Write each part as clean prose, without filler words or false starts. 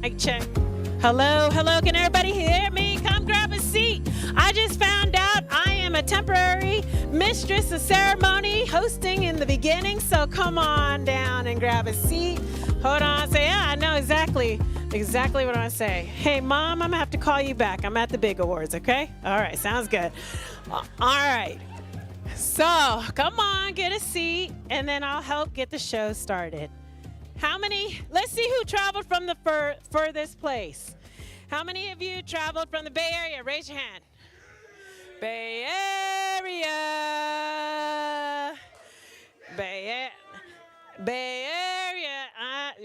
Mic check. Hello, hello, can everybody hear me? Come grab a seat. I just found out I am a temporary mistress of ceremony hosting in the beginning, so come on down and grab a seat. Hold on, say, yeah, I know exactly what I want to say. Hey, Mom, I'm going to have to call you back. I'm at the big awards, okay? All right, sounds good. All right. So, come on, get a seat, and then I'll help get the show started. Let's see who traveled from the furthest place. How many of you traveled from the Bay Area? Raise your hand. Bay Area. Bay Area.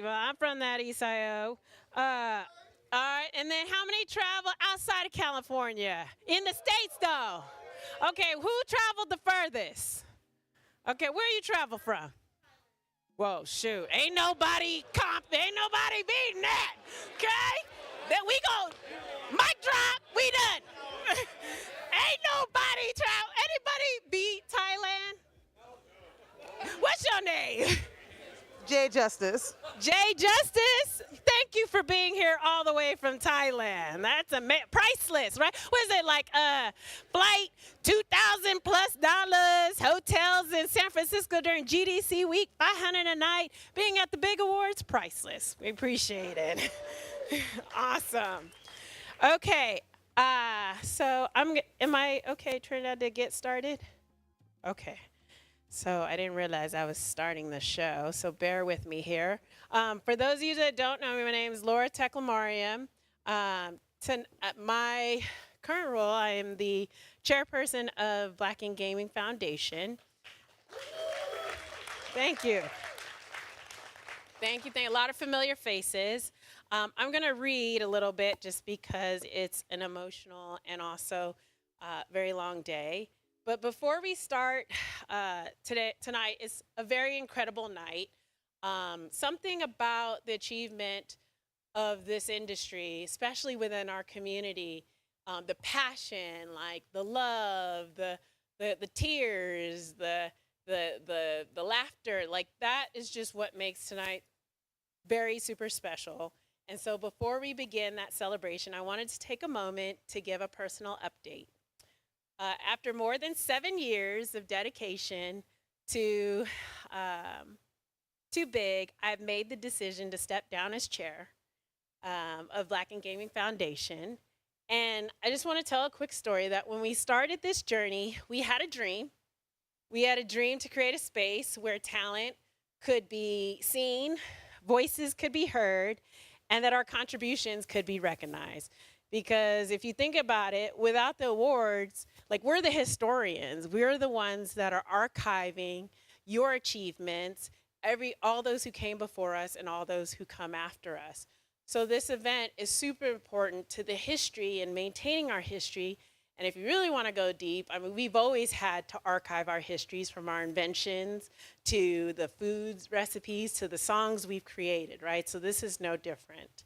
Well, I'm from that East IO. All right, and then how many travel outside of California? In the States, though. Okay, who traveled the furthest? Okay, where you travel from? Whoa, shoot. Ain't nobody beating that. Okay? Then we go, mic drop, we done. Ain't nobody anybody beat Thailand? What's your name? Jay Justice. Jay Justice, thank you for being here all the way from Thailand. That's priceless, right? What is it, like flight, $2,000 plus, hotels in San Francisco during GDC week, $500 a night, being at the big awards, priceless. We appreciate it. Awesome. Okay, so am I okay, Trinidad, to get started? Okay. So I didn't realize I was starting the show, so bear with me here. For those of you that don't know me, my name is Laura Teklamariam. My current role, I am the chairperson of Black and Gaming Foundation. Thank you. Thank you. A lot of familiar faces. I'm going to read a little bit just because it's an emotional and also very long day. But before we start tonight, is a very incredible night. Something about the achievement of this industry, especially within our community, the passion, like the love, the tears, the laughter, like that is just what makes tonight very super special. And so before we begin that celebration, I wanted to take a moment to give a personal update. After more than 7 years of dedication to Big, I've made the decision to step down as chair of Black and Gaming Foundation. And I just want to tell a quick story that when we started this journey, we had a dream. We had a dream to create a space where talent could be seen, voices could be heard, and that our contributions could be recognized. Because if you think about it, without the awards, like we're the historians, we're the ones that are archiving your achievements, all those who came before us and all those who come after us. So this event is super important to the history and maintaining our history. And if you really want to go deep, I mean, we've always had to archive our histories, from our inventions to the foods, recipes, to the songs we've created, right? So this is no different.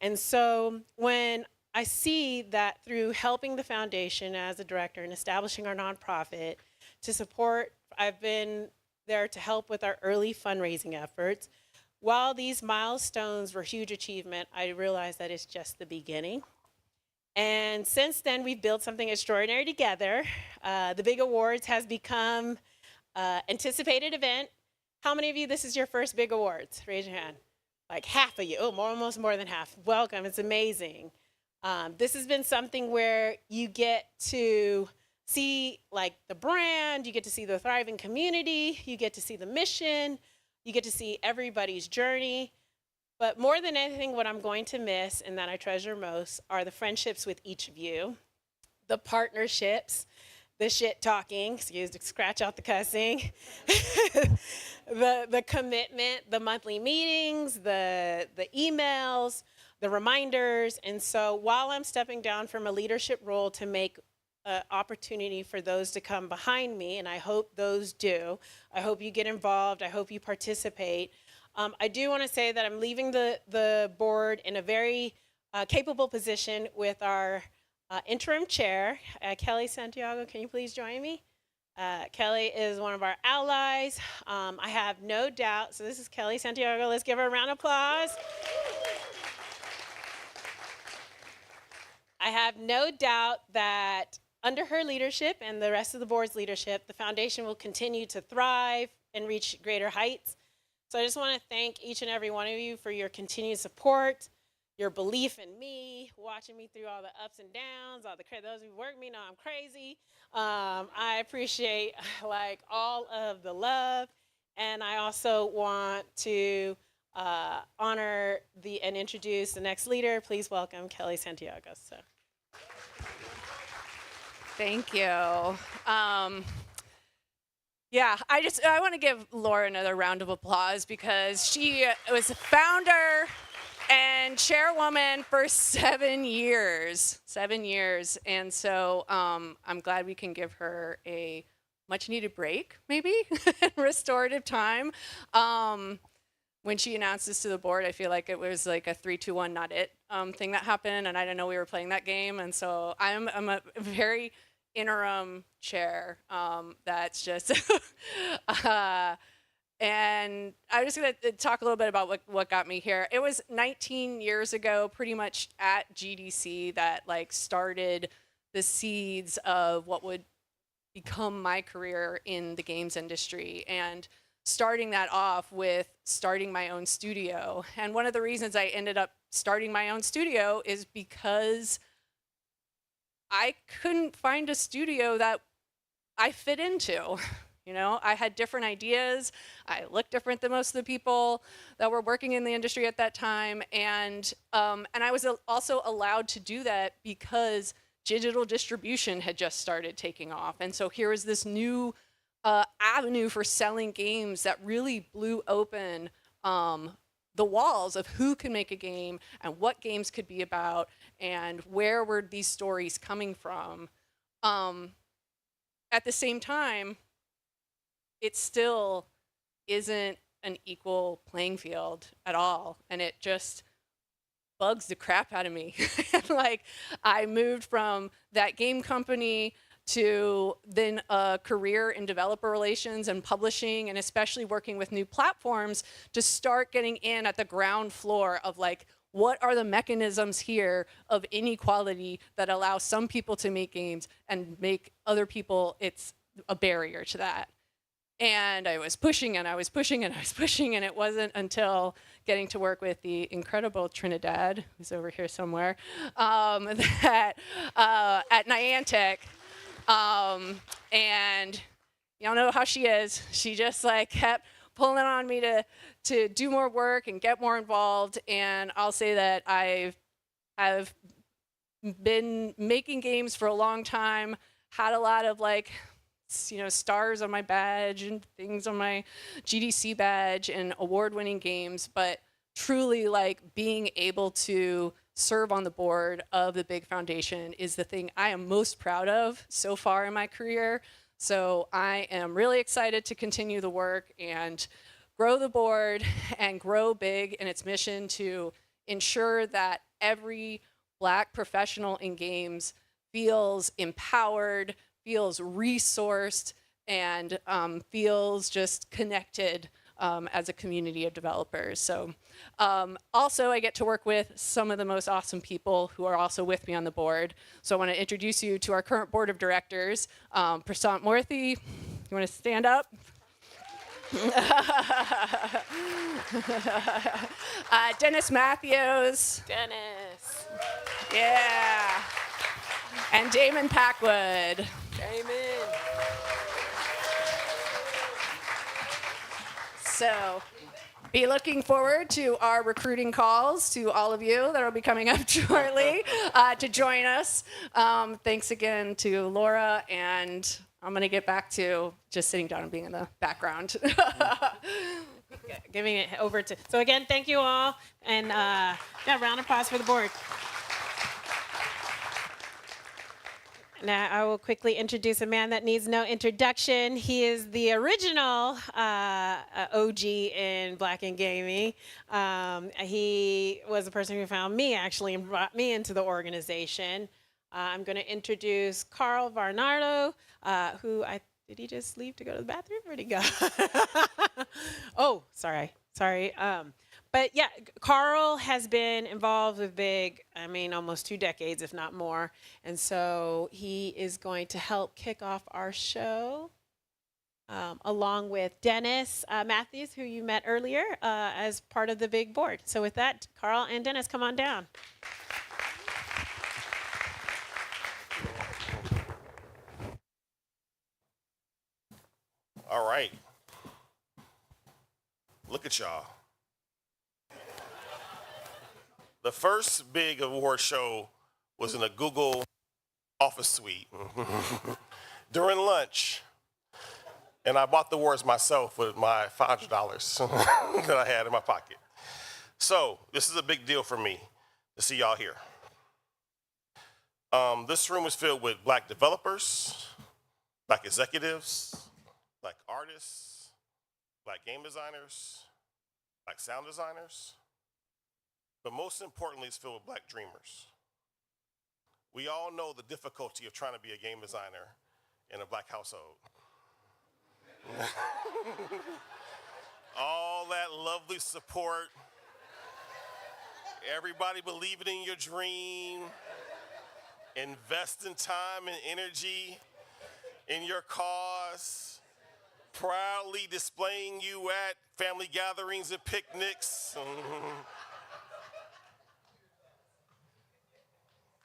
And so when I see that through helping the foundation as a director and establishing our nonprofit to support, I've been there to help with our early fundraising efforts. While these milestones were huge achievement, I realized that it's just the beginning. And since then, we've built something extraordinary together. The Big Awards has become an anticipated event. How many of you, this is your first Big Awards? Raise your hand. Like half of you, almost more than half. Welcome, it's amazing. This has been something where you get to see like the brand, you get to see the thriving community, you get to see the mission, you get to see everybody's journey. But more than anything, what I'm going to miss and that I treasure most are the friendships with each of you, the partnerships, the shit talking, scratch out the cussing, the commitment, the monthly meetings, the emails, the reminders. And so while I'm stepping down from a leadership role to make an opportunity for those to come behind me, and I hope those do, I hope you get involved, I hope you participate. I do want to say that I'm leaving the board in a very capable position with our interim chair, Kelly Santiago. Can you please join me? Kelly is one of our allies. I have no doubt. So this is Kelly Santiago. Let's give her a round of applause. have no doubt that under her leadership and the rest of the board's leadership, the foundation will continue to thrive and reach greater heights. So I just want to thank each and every one of you for your continued support, your belief in me, watching me through all the ups and downs, those who work me know I'm crazy. I appreciate like all of the love, and I also want to honor and introduce the next leader. Please welcome Kelly Santiago. So. Thank you. Yeah, I want to give Laura another round of applause because she was a founder and chairwoman for 7 years. 7 years. And so I'm glad we can give her a much needed break, maybe, restorative time. When she announced this to the board, I feel like it was like a 3-2-1 not it thing that happened, and I didn't know we were playing that game. And so I'm a very interim chair that's just and I'm just going to talk a little bit about what got me here. It was 19 years ago, pretty much at GDC, that like started the seeds of what would become my career in the games industry, and starting that off with starting my own studio. And one of the reasons I ended up starting my own studio is because I couldn't find a studio that I fit into. You know, I had different ideas. I looked different than most of the people that were working in the industry at that time. And I was also allowed to do that because digital distribution had just started taking off. And so here was this new avenue for selling games that really blew open the walls of who could make a game and what games could be about and where were these stories coming from. At the same time, it still isn't an equal playing field at all, and it just bugs the crap out of me. Like, I moved from that game company to then a career in developer relations and publishing, and especially working with new platforms to start getting in at the ground floor of like, what are the mechanisms here of inequality that allow some people to make games and make other people, it's a barrier to that. And I was pushing and I was pushing and I was pushing, and it wasn't until getting to work with the incredible Trinidad, who's over here somewhere, that at Niantic, and y'all know how she is. She just like kept pulling on me to do more work and get more involved. And I'll say that I've been making games for a long time, had a lot of like, you know, stars on my badge and things on my GDC badge and award-winning games, but truly like being able to serve on the board of the big foundation is the thing I am most proud of so far in my career. So I am really excited to continue the work and grow the board and grow big in its mission to ensure that every Black professional in games feels empowered, feels resourced, and feels just connected as a community of developers. So also I get to work with some of the most awesome people who are also with me on the board. So I want to introduce you to our current board of directors. Prasant Murthy, you want to stand up? Dennis Matthews. Dennis. Yeah. And Damon Packwood. Damon. So be looking forward to our recruiting calls to all of you that will be coming up shortly to join us. Thanks again to Laura, and I'm going to get back to just sitting down and being in the background. Giving it over to, so again, thank you all, and yeah, round of applause for the board. Now I will quickly introduce a man that needs no introduction. He is the original OG in Black and Gaming. He was the person who found me actually and brought me into the organization. I'm going to introduce Carl Varnardo, who did he just leave to go to the bathroom? Where'd he go? Oh, sorry. But yeah, Carl has been involved with Big, I mean, almost 2 decades, if not more. And so he is going to help kick off our show. Along with Dennis Matthews, who you met earlier as part of the big board. So with that, Carl and Dennis, come on down. All right. Look at y'all. The first big award show was in a Google office suite during lunch. And I bought the awards myself with my $500 that I had in my pocket. So this is a big deal for me to see y'all here. This room is filled with Black developers, Black executives, Black artists, Black game designers, Black sound designers, but most importantly, it's filled with Black dreamers. We all know the difficulty of trying to be a game designer in a Black household. All that lovely support, everybody believing in your dream, investing time and energy in your cause, proudly displaying you at family gatherings and picnics.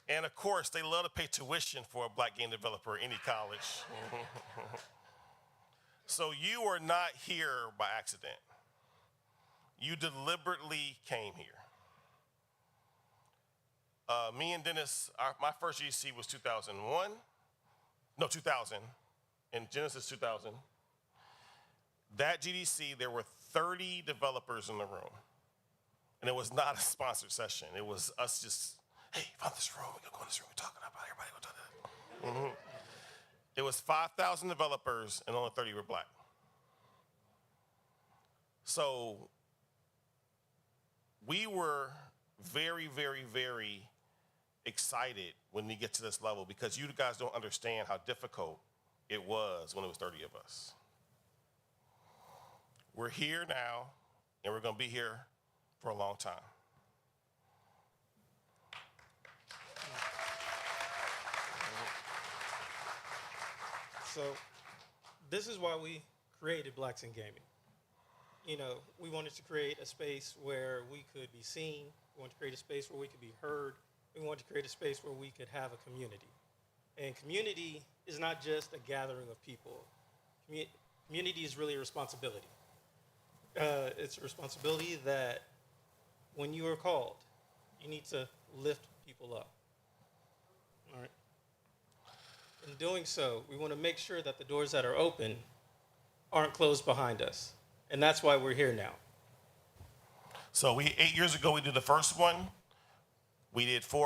And of course, they love to pay tuition for a Black game developer at any college. So you are not here by accident. You deliberately came here. Me and Dennis, my first GDC was 2001. No, 2000. And Genesis 2000. That GDC, there were 30 developers in the room. And it was not a sponsored session. It was us just, hey, found this room. We're going to go in this room. We're talking about it. Everybody go talk about it. It was 5,000 developers and only 30 were Black. So we were very, very, very excited when we get to this level because you guys don't understand how difficult it was when it was 30 of us. We're here now, and we're going to be here for a long time. So this is why we created Blacks in Gaming. You know, we wanted to create a space where we could be seen. We wanted to create a space where we could be heard. We wanted to create a space where we could have a community. And community is not just a gathering of people. Community is really a responsibility. It's a responsibility that when you are called, you need to lift people up. All right. In doing so, we want to make sure that the doors that are open aren't closed behind us. And that's why we're here now. So 8 years ago, we did the first one. We did 3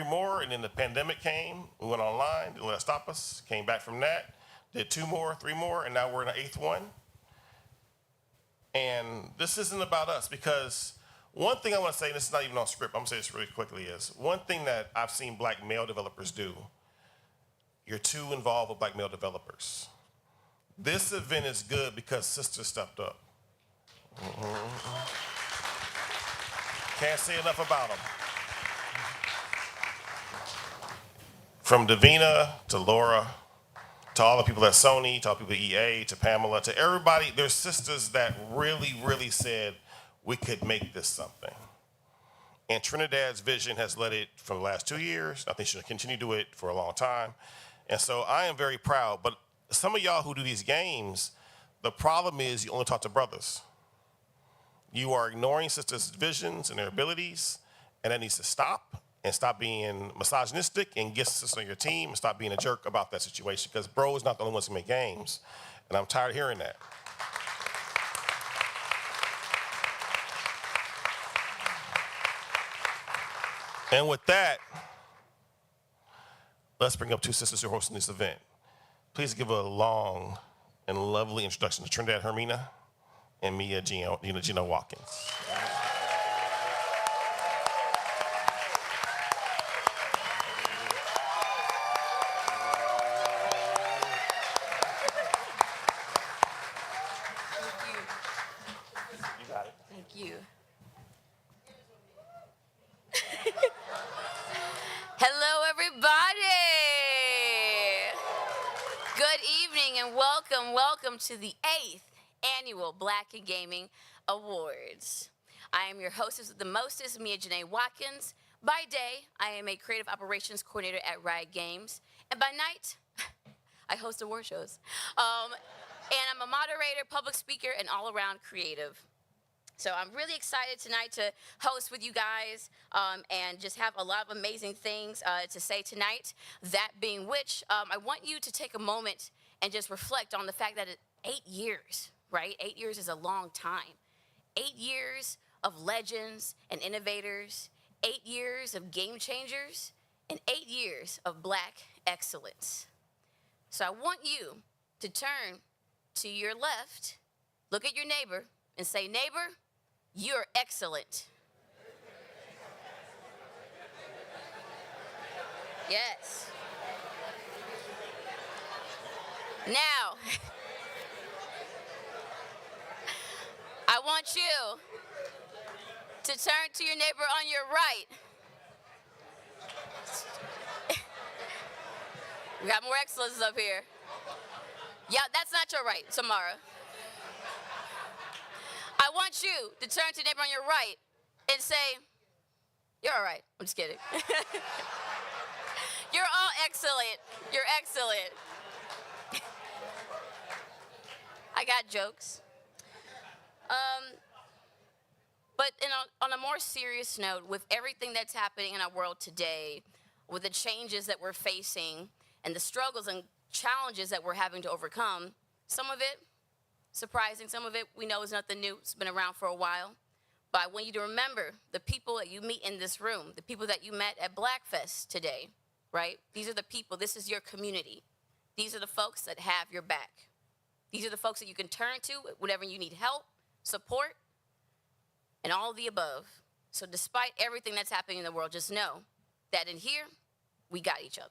more, and then the pandemic came. We went online, didn't let it stop us. Came back from that, did 2 more, 3 more, and now we're in the 8th one. And this isn't about us because one thing I want to say, and this is not even on script, I'm going to say this really quickly, is one thing that I've seen Black male developers do, you're too involved with Black male developers. This event is good because sisters stepped up. Can't say enough about them. From Davina to Laura, to all the people at Sony, to all the people at EA, to Pamela, to everybody, there's sisters that really, really said we could make this something. And Trinidad's vision has led it for the last 2 years. I think she'll continue to do it for a long time. And so I am very proud. But some of y'all who do these games, the problem is you only talk to brothers. You are ignoring sisters' visions and their abilities, and that needs to stop. And stop being misogynistic and get sisters on your team and stop being a jerk about that situation because bro is not the only ones who make games. And I'm tired of hearing that. And with that, let's bring up 2 sisters who are hosting this event. Please give a long and lovely introduction to Trinidad Hermina and Mia Gino Watkins. Thank you. welcome to the 8th Annual Black in Gaming Awards. I am your hostess with the mostest, Mia Janae Watkins. By day, I am a creative operations coordinator at Riot Games, and by night, I host award shows. And I'm a moderator, public speaker, and all-around creative. So I'm really excited tonight to host with you guys and just have a lot of amazing things to say tonight. That being which, I want you to take a moment and just reflect on the fact that 8 years, right? 8 years is a long time. 8 years of legends and innovators, 8 years of game changers, and 8 years of Black excellence. So I want you to turn to your left, look at your neighbor, and say, neighbor, you're excellent. Yes. Now, I want you to turn to your neighbor on your right. We got more excellences up here. Yeah, that's not your right, Samara. I want you to turn to your neighbor on your right and say, you're all right. I'm just kidding. You're all excellent. You're excellent. I got jokes. But on a more serious note, with everything that's happening in our world today, with the changes that we're facing and the struggles and challenges that we're having to overcome, some of it surprising, some of it we know is nothing new. It's been around for a while. But I want you to remember the people that you meet in this room, the people that you met at Blackfest today, right? These are the people, this is your community. These are the folks that have your back. These are the folks that you can turn to whenever you need help, support, and all of the above. So despite everything that's happening in the world, just know that in here, we got each other.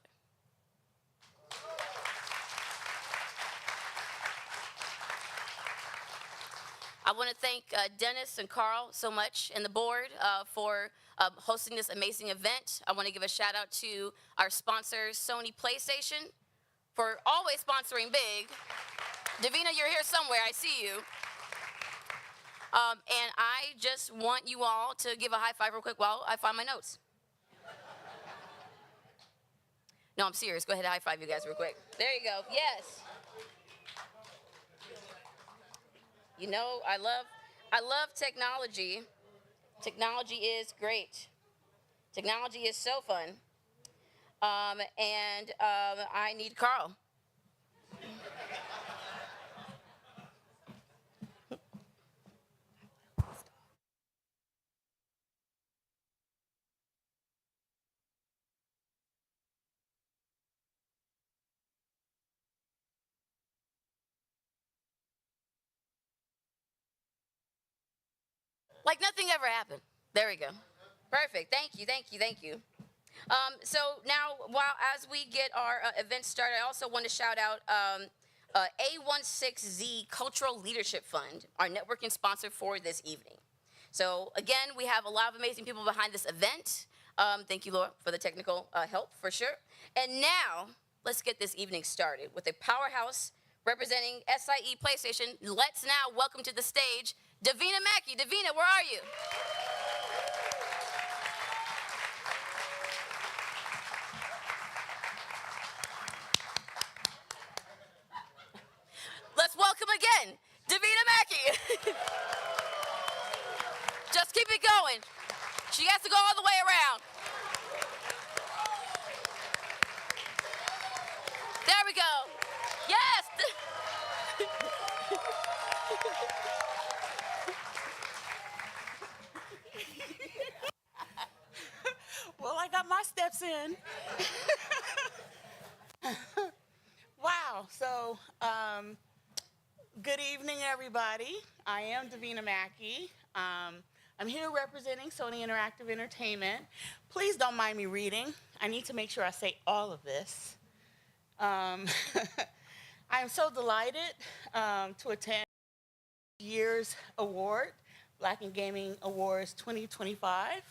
I want to thank Dennis and Carl so much and the board for hosting this amazing event. I want to give a shout out to our sponsors, Sony PlayStation, for always sponsoring big. Davina, you're here somewhere. I see you. And I just want you all to give a high five real quick while I find my notes. No, I'm serious. Go ahead and high five you guys real quick. There you go. Yes. You know, I love technology. Technology is great. Technology is so fun. And I need Carl. Like nothing ever happened. There we go. Perfect. Thank you, thank you, thank you. So now, as we get our event started, I also want to shout out A16Z Cultural Leadership Fund, our networking sponsor for this evening. So again, we have a lot of amazing people behind this event. Thank you, Laura, for the technical help, for sure. And now, let's get this evening started with a powerhouse representing SIE PlayStation. Let's now welcome to the stage Davina Mackey. Davina, where are you? Let's welcome again, Davina Mackey. Just keep it going. She has to go all the way around. There we go. Yes. Well, I got my steps in. Wow. So, good evening, everybody. I am Davina Mackey. I'm here representing Sony Interactive Entertainment. Please don't mind me reading. I need to make sure I say all of this. I am so delighted to attend this year's award, Black in Gaming Awards 2025.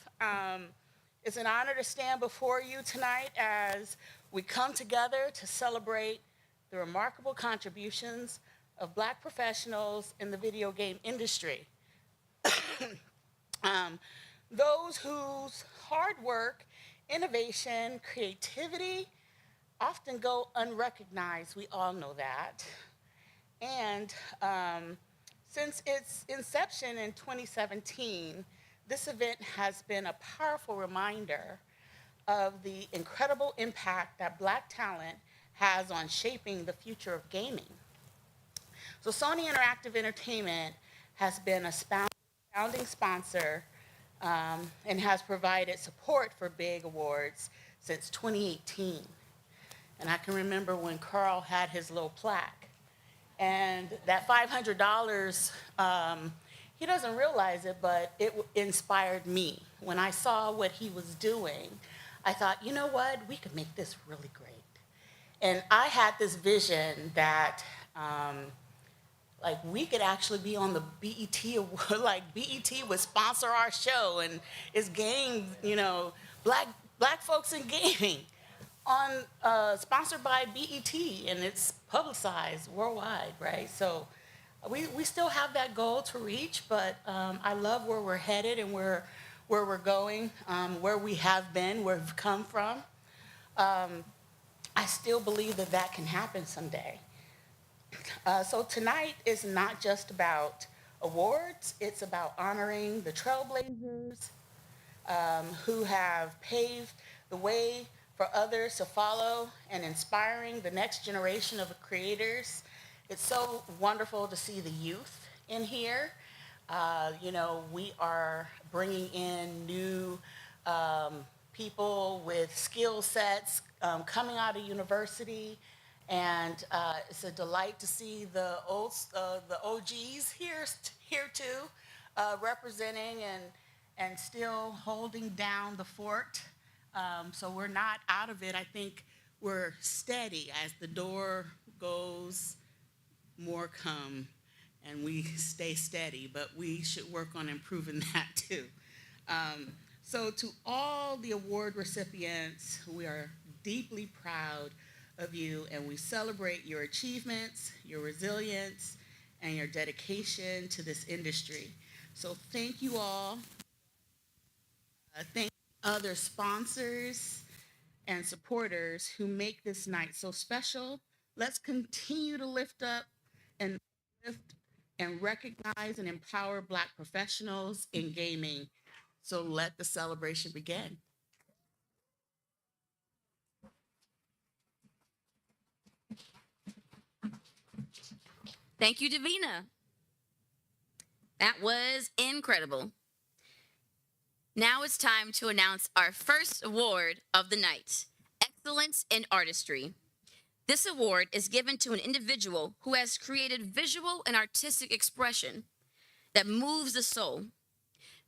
It's an honor to stand before you tonight as we come together to celebrate the remarkable contributions of Black professionals in the video game industry. Those whose hard work, innovation, creativity often go unrecognized. We all know that. And since its inception in 2017, this event has been a powerful reminder of the incredible impact that Black talent has on shaping the future of gaming. So Sony Interactive Entertainment has been a founding sponsor and has provided support for big awards since 2018. And I can remember when Carl had his little plaque. And that $500, he doesn't realize it, but it inspired me. When I saw what he was doing, I thought, you know what, we could make this really great. And I had this vision that like we could actually be on the BET Award, like BET would sponsor our show and it's games, you know, black folks in gaming on sponsored by BET and it's publicized worldwide, right? So we still have that goal to reach, but I love where we're headed and where we're going, where we have been, where we've come from. I still believe that that can happen someday. So tonight is not just about awards, it's about honoring the trailblazers who have paved the way for others to follow and inspiring the next generation of creators. It's so wonderful to see the youth in here. You know, we are bringing in new people with skill sets coming out of university. And it's a delight to see the OGs here too, representing and still holding down the fort. So we're not out of it. I think we're steady as the door goes, more come, and we stay steady, but we should work on improving that too. So to all the award recipients, we are deeply proud of you, and we celebrate your achievements, your resilience, and your dedication to this industry. So thank you all. Thank other sponsors and supporters who make this night so special. Let's continue to lift and recognize and empower Black professionals in gaming. So let the celebration begin. Thank you, Davina. That was incredible. Now it's time to announce our first award of the night, Excellence in Artistry. This award is given to an individual who has created visual and artistic expression that moves the soul.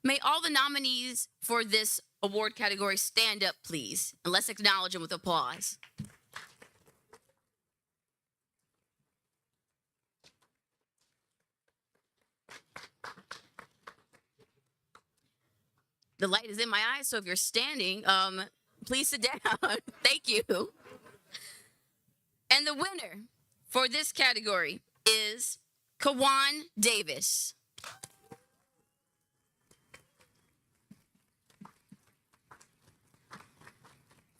May all the nominees for this award category stand up, please, and let's acknowledge them with applause. The light is in my eyes, so if you're standing, please sit down. Thank you. And the winner for this category is Kawan Davis.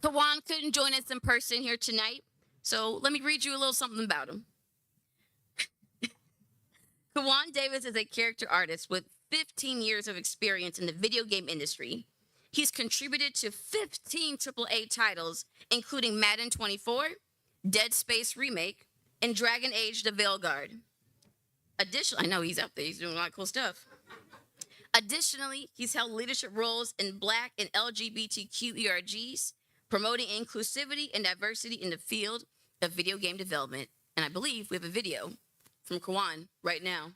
Kawan couldn't join us in person here tonight, so let me read you a little something about him. Kawan Davis is a character artist with 15 years of experience in the video game industry. He's contributed to 15 AAA titles, including Madden 24, Dead Space Remake, and Dragon Age The Veilguard. Additionally, I know he's up there, he's doing a lot of cool stuff. Additionally, he's held leadership roles in Black and LGBTQ ERGs, promoting inclusivity and diversity in the field of video game development. And I believe we have a video from Kawan right now.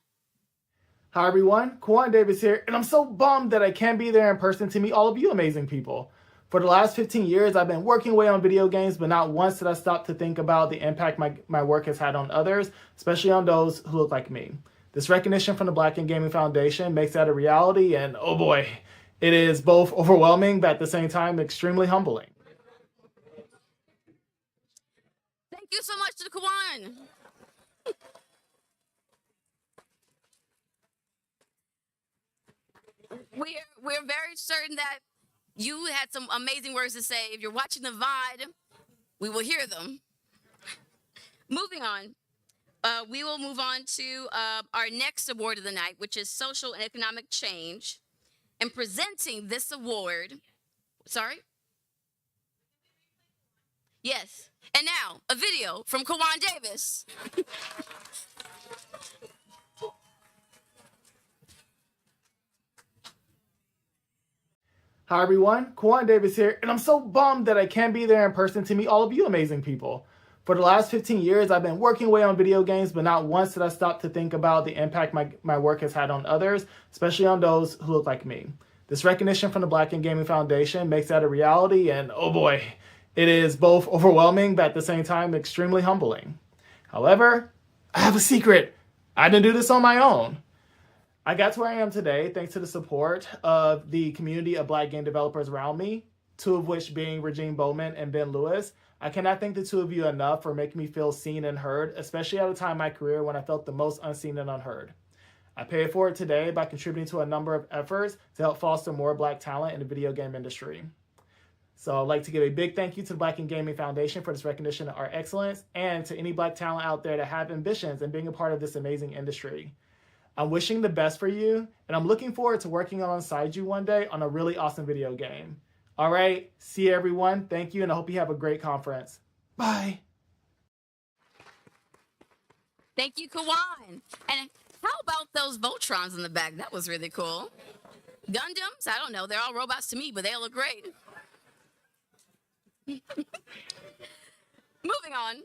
Hi everyone, Kawan Davis here, and I'm so bummed that I can't be there in person to meet all of you amazing people. For the last 15 years, I've been working away on video games, but not once did I stop to think about the impact my work has had on others, especially on those who look like me. This recognition from the Black in Gaming Foundation makes that a reality, and oh boy, it is both overwhelming, but at the same time, extremely humbling. Thank Thank you so much to Kawan. We're very certain that you had some amazing words to say. If you're watching the VOD, we will hear them. Moving on, we will move on to our next award of the night, which is Social and Economic Change. And presenting this award, sorry? Yes. And now, a video from Kawan Davis. Hi everyone, Kwan Davis here, and I'm so bummed that I can't be there in person to meet all of you amazing people. For the last 15 years, I've been working away on video games, but not once did I stop to think about the impact my work has had on others, especially on those who look like me. This recognition from the Black and Gaming Foundation makes that a reality, and oh boy, it is both overwhelming, but at the same time, extremely humbling. However, I have a secret. I didn't do this on my own. I got to where I am today thanks to the support of the community of Black game developers around me, two of which being Regine Bowman and Ben Lewis. I cannot thank the two of you enough for making me feel seen and heard, especially at a time in my career when I felt the most unseen and unheard. I pay it forward today by contributing to a number of efforts to help foster more Black talent in the video game industry. So I'd like to give a big thank you to the Black and Gaming Foundation for this recognition of our excellence, and to any Black talent out there that have ambitions in being a part of this amazing industry. I'm wishing the best for you, and I'm looking forward to working alongside you one day on a really awesome video game. All right, see you everyone. Thank you, and I hope you have a great conference. Bye. Thank you, Kawan. And how about those Voltrons in the back? That was really cool. Gundams? I don't know. They're all robots to me, but they look great. Moving on.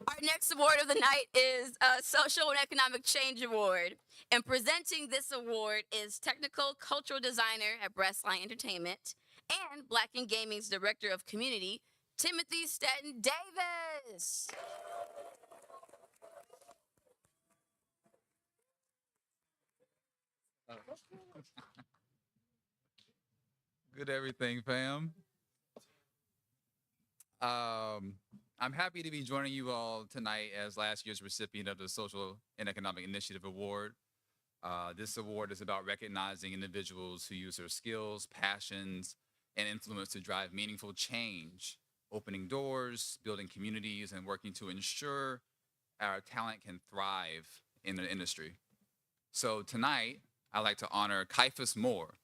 Our next award of the night is a Social and Economic Change Award. And presenting this award is Technical Cultural Designer at Breastline Entertainment and Black and Gaming's Director of Community, Timothy Stetton Davis. Good everything, fam. I'm happy to be joining you all tonight as last year's recipient of the Social and Economic Initiative Award. This award is about recognizing individuals who use their skills, passions, and influence to drive meaningful change, opening doors, building communities, and working to ensure our talent can thrive in the industry. So tonight, I'd like to honor Kaifas Moore,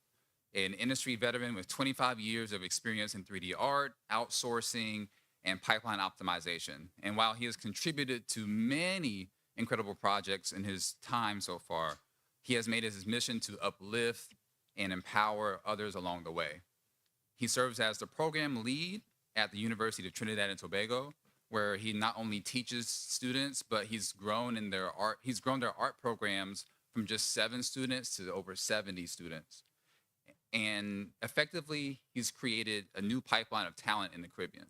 an industry veteran with 25 years of experience in 3D art, outsourcing, and pipeline optimization. And while he has contributed to many incredible projects in his time so far, he has made it his mission to uplift and empower others along the way. He serves as the program lead at the University of Trinidad and Tobago, where he not only teaches students, but he's grown their art programs from just 7 students to over 70 students. And effectively, he's created a new pipeline of talent in the Caribbean.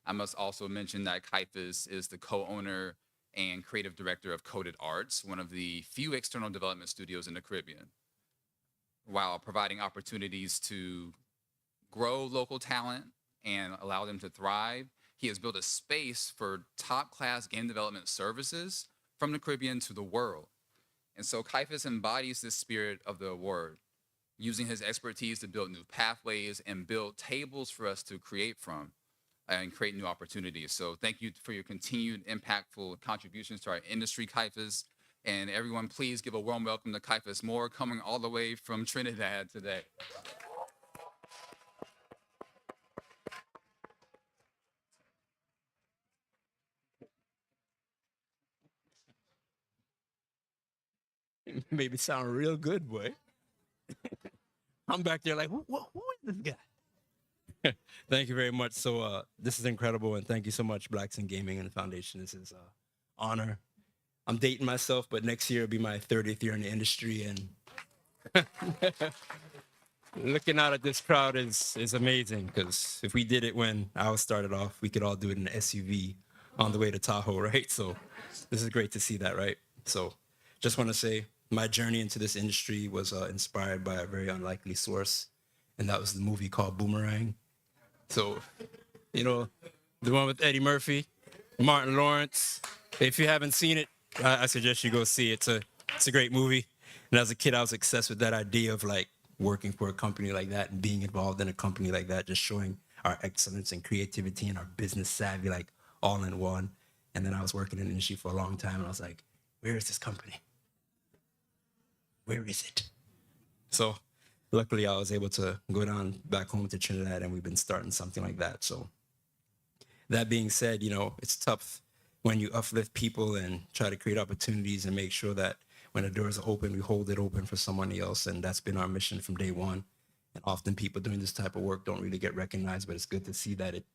I must also mention that Kaifas is the co-owner and creative director of Coded Arts, one of the few external development studios in the Caribbean, while providing opportunities to grow local talent and allow them to thrive. He has built a space for top-class game development services from the Caribbean to the world. And so Kaifas embodies this spirit of the award, using his expertise to build new pathways and build tables for us to create from and create new opportunities. So thank you for your continued impactful contributions to our industry, Kaifas. And everyone, please give a warm welcome to Kaifas Moore, coming all the way from Trinidad today. Made me sound real good, boy. I'm back there like, who is this guy? Thank you very much. So this is incredible, and thank you so much, Blacks in Gaming and the Foundation. This is an honor. I'm dating myself, but next year will be my 30th year in the industry, and looking out at this crowd is amazing, because if we did it when I started off, we could all do it in an SUV on the way to Tahoe, right? So this is great to see that, right? So just want to say my journey into this industry was inspired by a very unlikely source, and that was the movie called Boomerang. So, you know, the one with Eddie Murphy, Martin Lawrence. If you haven't seen it, I suggest you go see it. It's a great movie. And as a kid, I was obsessed with that idea of like working for a company like that and being involved in a company like that, just showing our excellence and creativity and our business savvy, like all in one. And then I was working in the industry for a long time, and I was like, where is this company? Where is it? So luckily, I was able to go down back home to Trinidad, and we've been starting something like that. So that being said, it's tough when you uplift people and try to create opportunities and make sure that when the doors are open, we hold it open for somebody else. And that's been our mission from day one. And often people doing this type of work don't really get recognized, but it's good to see that it.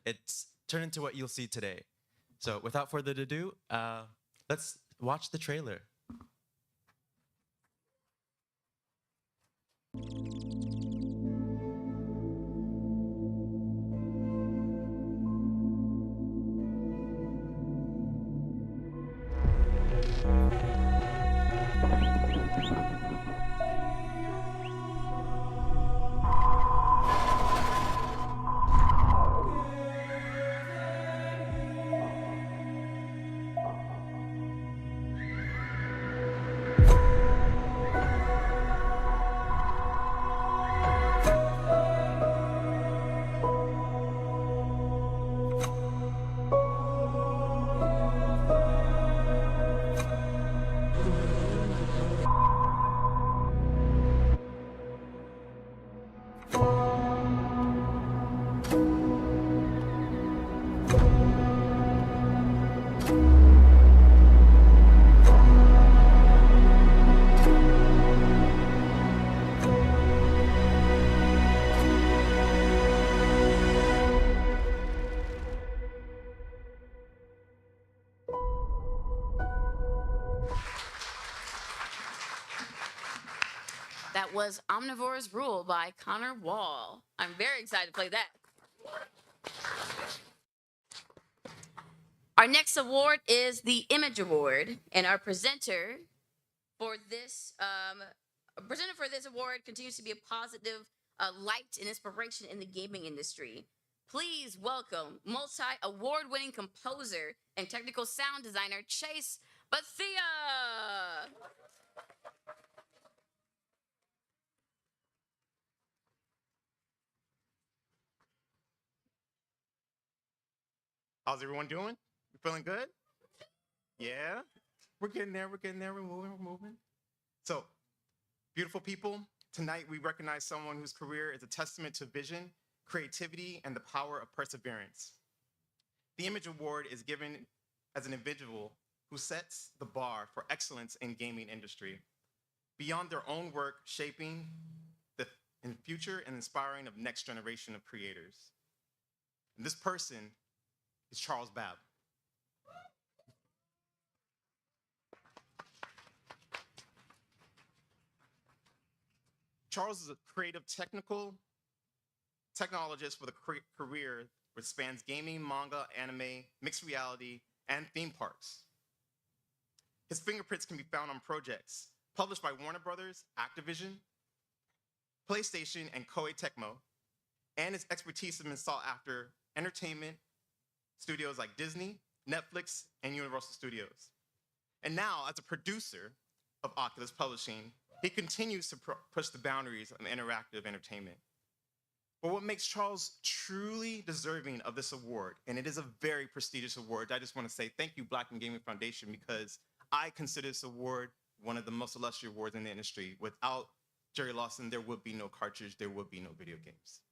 It's turned into what you'll see today. So without further ado, let's watch the trailer. That was Omnivore's Rule by Connor Wall. I'm very excited to play that. Our next award is the Image Award, and our presenter for this award continues to be a positive light and inspiration in the gaming industry. Please welcome multi-award-winning composer and technical sound designer Chase Bethia. How's everyone doing? You feeling good? Yeah? We're getting there. We're getting there. We're moving. So, beautiful people, tonight we recognize someone whose career is a testament to vision, creativity, and the power of perseverance. The Image Award is given as an individual who sets the bar for excellence in gaming industry beyond their own work, shaping the future and inspiring of next generation of creators. And this person is Charles Babb. Charles is a creative technologist with a career which spans gaming, manga, anime, mixed reality, and theme parks. His fingerprints can be found on projects published by Warner Brothers, Activision, PlayStation, and Koei Tecmo, and his expertise has been sought after entertainment studios like Disney, Netflix, and Universal Studios. And now, as a producer of Oculus Publishing, he continues to push the boundaries of interactive entertainment. But what makes Charles truly deserving of this award, and it is a very prestigious award, I just want to say thank you, Black and Gaming Foundation, because I consider this award one of the most illustrious awards in the industry. Without Jerry Lawson, there would be no cartridge, there would be no video games.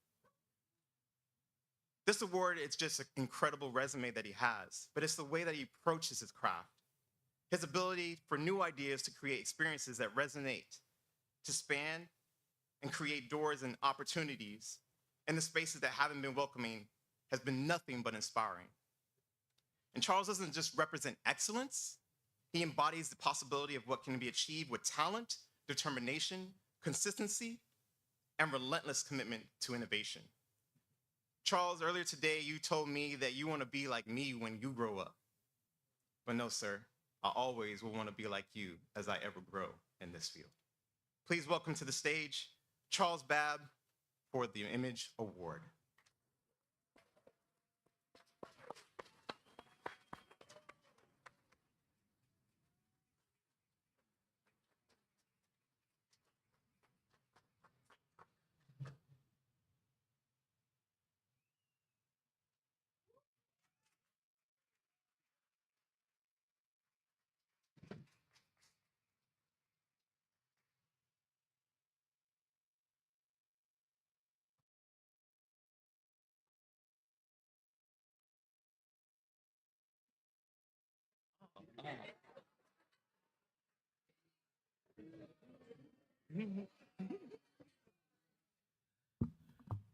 This award is just an incredible resume that he has, but it's the way that he approaches his craft. His ability for new ideas to create experiences that resonate, to span and create doors and opportunities in the spaces that haven't been welcoming has been nothing but inspiring. And Charles doesn't just represent excellence, he embodies the possibility of what can be achieved with talent, determination, consistency, and relentless commitment to innovation. Charles, earlier today, you told me that you want to be like me when you grow up. But no, sir, I always will want to be like you as I ever grow in this field. Please welcome to the stage, Charles Babb for the Image Award.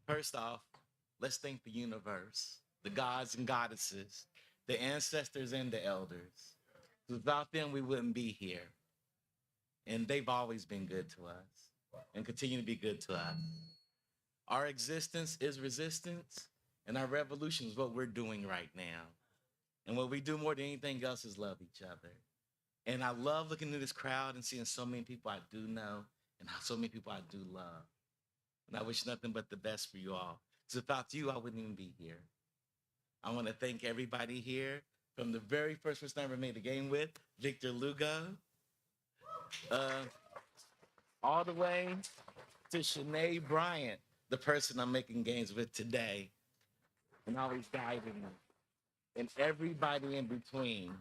First off, let's thank the universe, the gods and goddesses, the ancestors and the elders. Without them, we wouldn't be here. And they've always been good to us and continue to be good to us. Our existence is resistance, and our revolution is what we're doing right now. And what we do more than anything else is love each other. And I love looking at this crowd and seeing so many people I do know and so many people I do love. And I wish nothing but the best for you all. Because without you, I wouldn't even be here. I want to thank everybody here, from the very first person I ever made a game with, Victor Lugo, all the way to Shanae Bryant, the person I'm making games with today, and always guiding me. And everybody in between.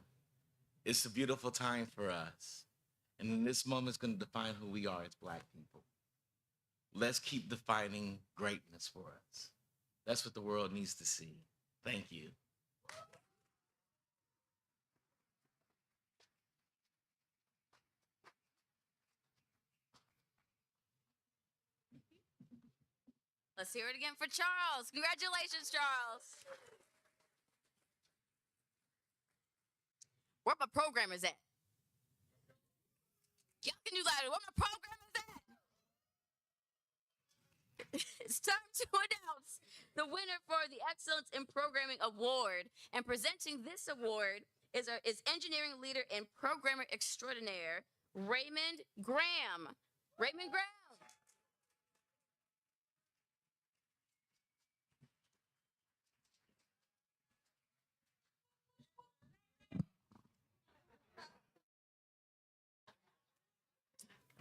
It's a beautiful time for us. And in this moment, it's going to define who we are as Black people. Let's keep defining greatness for us. That's what the world needs to see. Thank you. Let's hear it again for Charles. Congratulations, Charles. Where my programmers at? Y'all can do louder. Where my programmers at? It's time to announce the winner for the Excellence in Programming Award. And presenting this award is engineering leader and programmer extraordinaire, Raymond Graham. Raymond Graham.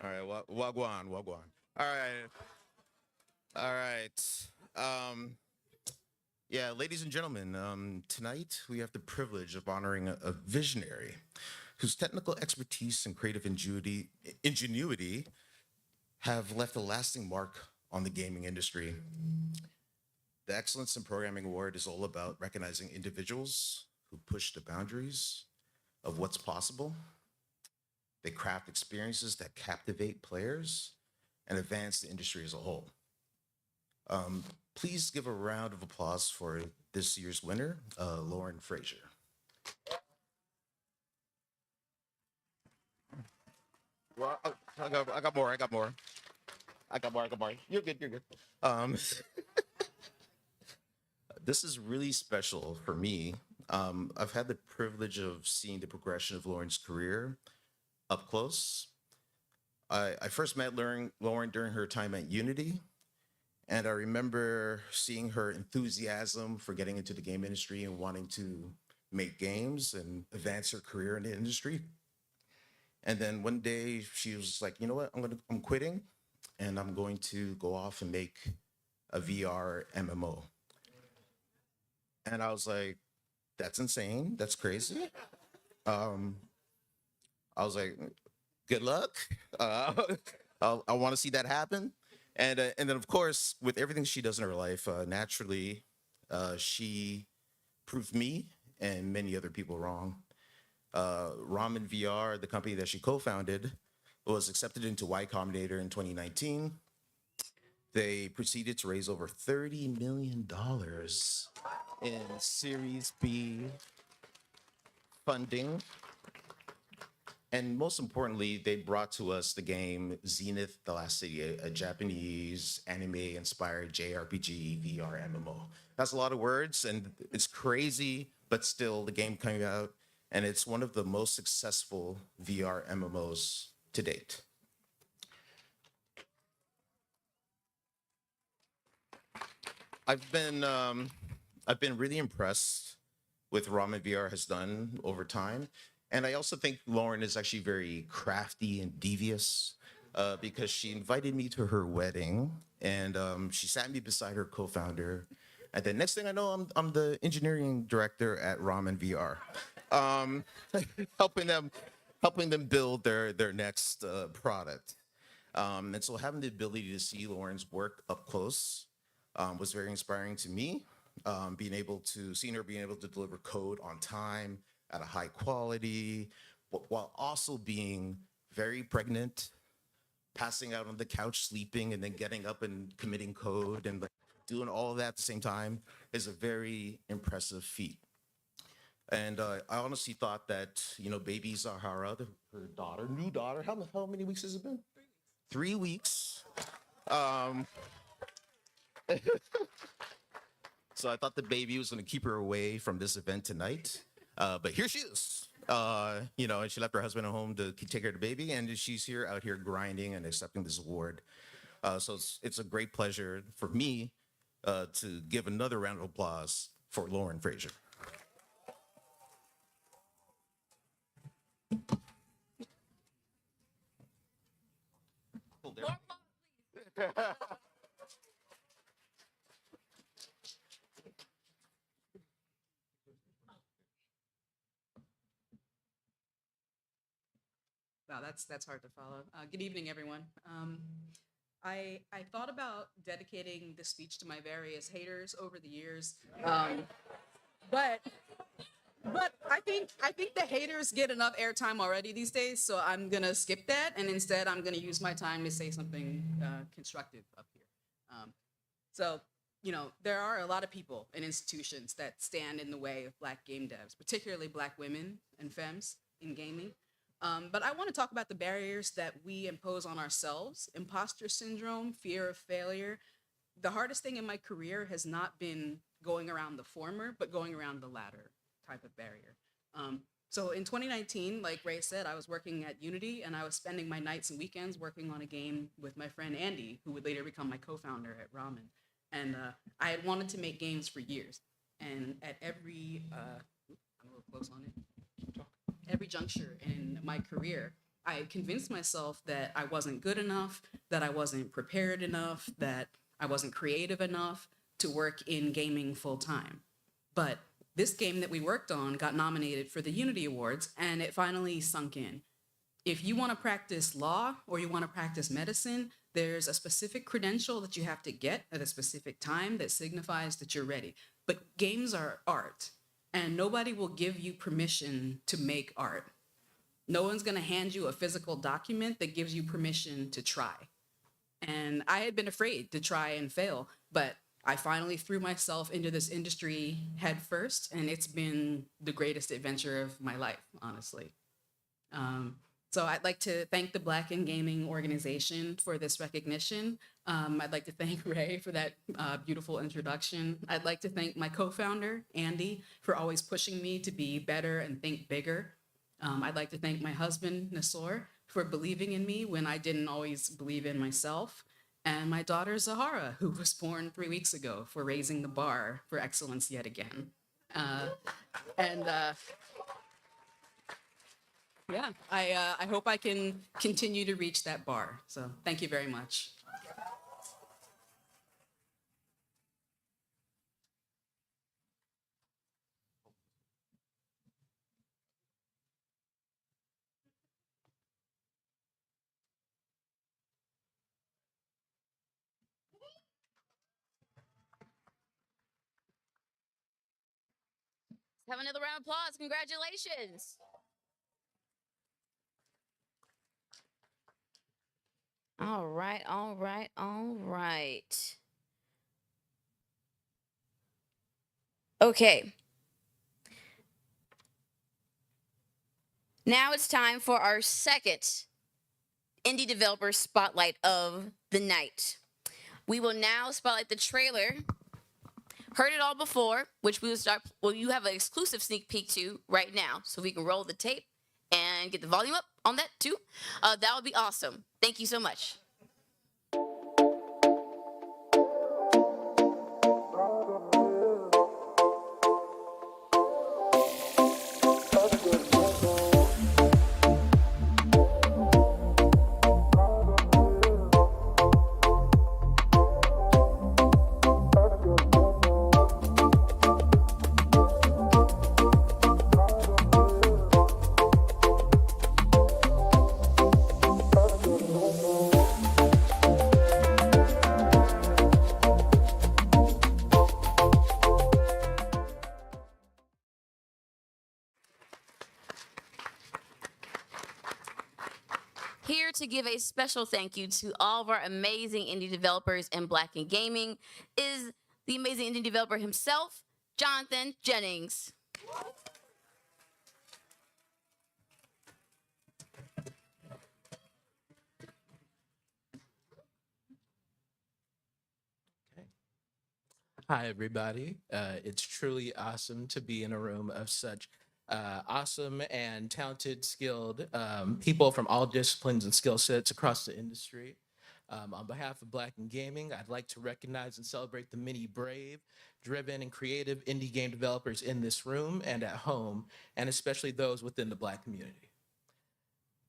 All right, wagwan. All right. Yeah, ladies and gentlemen, tonight we have the privilege of honoring a visionary whose technical expertise and creative ingenuity have left a lasting mark on the gaming industry. The Excellence in Programming Award is all about recognizing individuals who push the boundaries of what's possible. They craft experiences that captivate players and advance the industry as a whole. Please give a round of applause for this year's winner, Lauren Frazier. Well, I got more. You're good. Um, this is really special for me. I've had the privilege of seeing the progression of Lauren's career up close. I first met Lauren during her time at Unity, and I remember seeing her enthusiasm for getting into the game industry and wanting to make games and advance her career in the industry. And then one day she was like, you know what, I'm quitting and I'm going to go off and make a VR MMO. And I was like, that's insane. That's crazy. I was like, good luck. I want to see that happen. And then, of course, with everything she does in her life, naturally, she proved me and many other people wrong. Ramen VR, the company that she co-founded, was accepted into Y Combinator in 2019. They proceeded to raise over $30 million in Series B funding. And most importantly, they brought to us the game Zenith: The Last City, a Japanese anime-inspired JRPG VR MMO. That's a lot of words, and it's crazy, but still, the game coming out, and it's one of the most successful VR MMOs to date. I've been really impressed with Ramen VR has done over time. And I also think Lauren is actually very crafty and devious because she invited me to her wedding and she sat me beside her co-founder. And then next thing I know, I'm the engineering director at Ramen VR, helping them build their next product. And so having the ability to see Lauren's work up close was very inspiring to me. Seeing her being able to deliver code on time at a high quality, while also being very pregnant, passing out on the couch, sleeping, and then getting up and committing code and like doing all of that at the same time is a very impressive feat. And I honestly thought that, baby Zahara, her new daughter, how many weeks has it been? 3 weeks. So I thought the baby was going to keep her away from this event tonight. But here she is. And she left her husband at home to take care of the baby, and she's out here grinding and accepting this award. So it's a great pleasure for me to give another round of applause for Lauren Frazier. Wow, that's hard to follow. Good evening, everyone. I thought about dedicating this speech to my various haters over the years, but I think the haters get enough airtime already these days, so I'm gonna skip that, and instead I'm gonna use my time to say something constructive up here. So, there are a lot of people and institutions that stand in the way of Black game devs, particularly Black women and femmes in gaming. But I want to talk about the barriers that we impose on ourselves: imposter syndrome, fear of failure. The hardest thing in my career has not been going around the former, but going around the latter type of barrier. So in 2019, like Ray said, I was working at Unity and I was spending my nights and weekends working on a game with my friend Andy, who would later become my co-founder at Ramen. And I had wanted to make games for years. And at every, I'm a little close on it. Every juncture in my career, I convinced myself that I wasn't good enough, that I wasn't prepared enough, that I wasn't creative enough to work in gaming full time. But this game that we worked on got nominated for the Unity Awards, and it finally sunk in. If you want to practice law or you want to practice medicine, There's a specific credential that you have to get at a specific time that signifies that you're ready. But games are art, and nobody will give you permission to make art. No one's going to hand you a physical document that gives you permission to try. And I had been afraid to try and fail, but I finally threw myself into this industry head first, and it's been the greatest adventure of my life, honestly. So I'd like to thank the Black in Gaming organization for this recognition. I'd like to thank Ray for that beautiful introduction. I'd like to thank my co-founder, Andy, for always pushing me to be better and think bigger. I'd like to thank my husband, Nasor, for believing in me when I didn't always believe in myself. And my daughter, Zahara, who was born 3 weeks ago, for raising the bar for excellence yet again. Yeah, I hope I can continue to reach that bar. So thank you very much. Have another round of applause. Congratulations. All right, all right, all right. Okay. Now it's time for our second indie developer spotlight of the night. We will now spotlight the trailer. Heard it all before, which we will start. Well, you have an exclusive sneak peek to right now, so we can roll the tape and get the volume up on that too. That would be awesome. Thank you so much. Here to give a special thank you to all of our amazing indie developers in Black in Gaming is the amazing indie developer himself, Jonathan Jennings. Hi, everybody. It's truly awesome to be in a room of such awesome and talented, skilled people from all disciplines and skill sets across the industry. On behalf of Black in Gaming, I'd like to recognize and celebrate the many brave, driven, and creative indie game developers in this room and at home, and especially those within the Black community.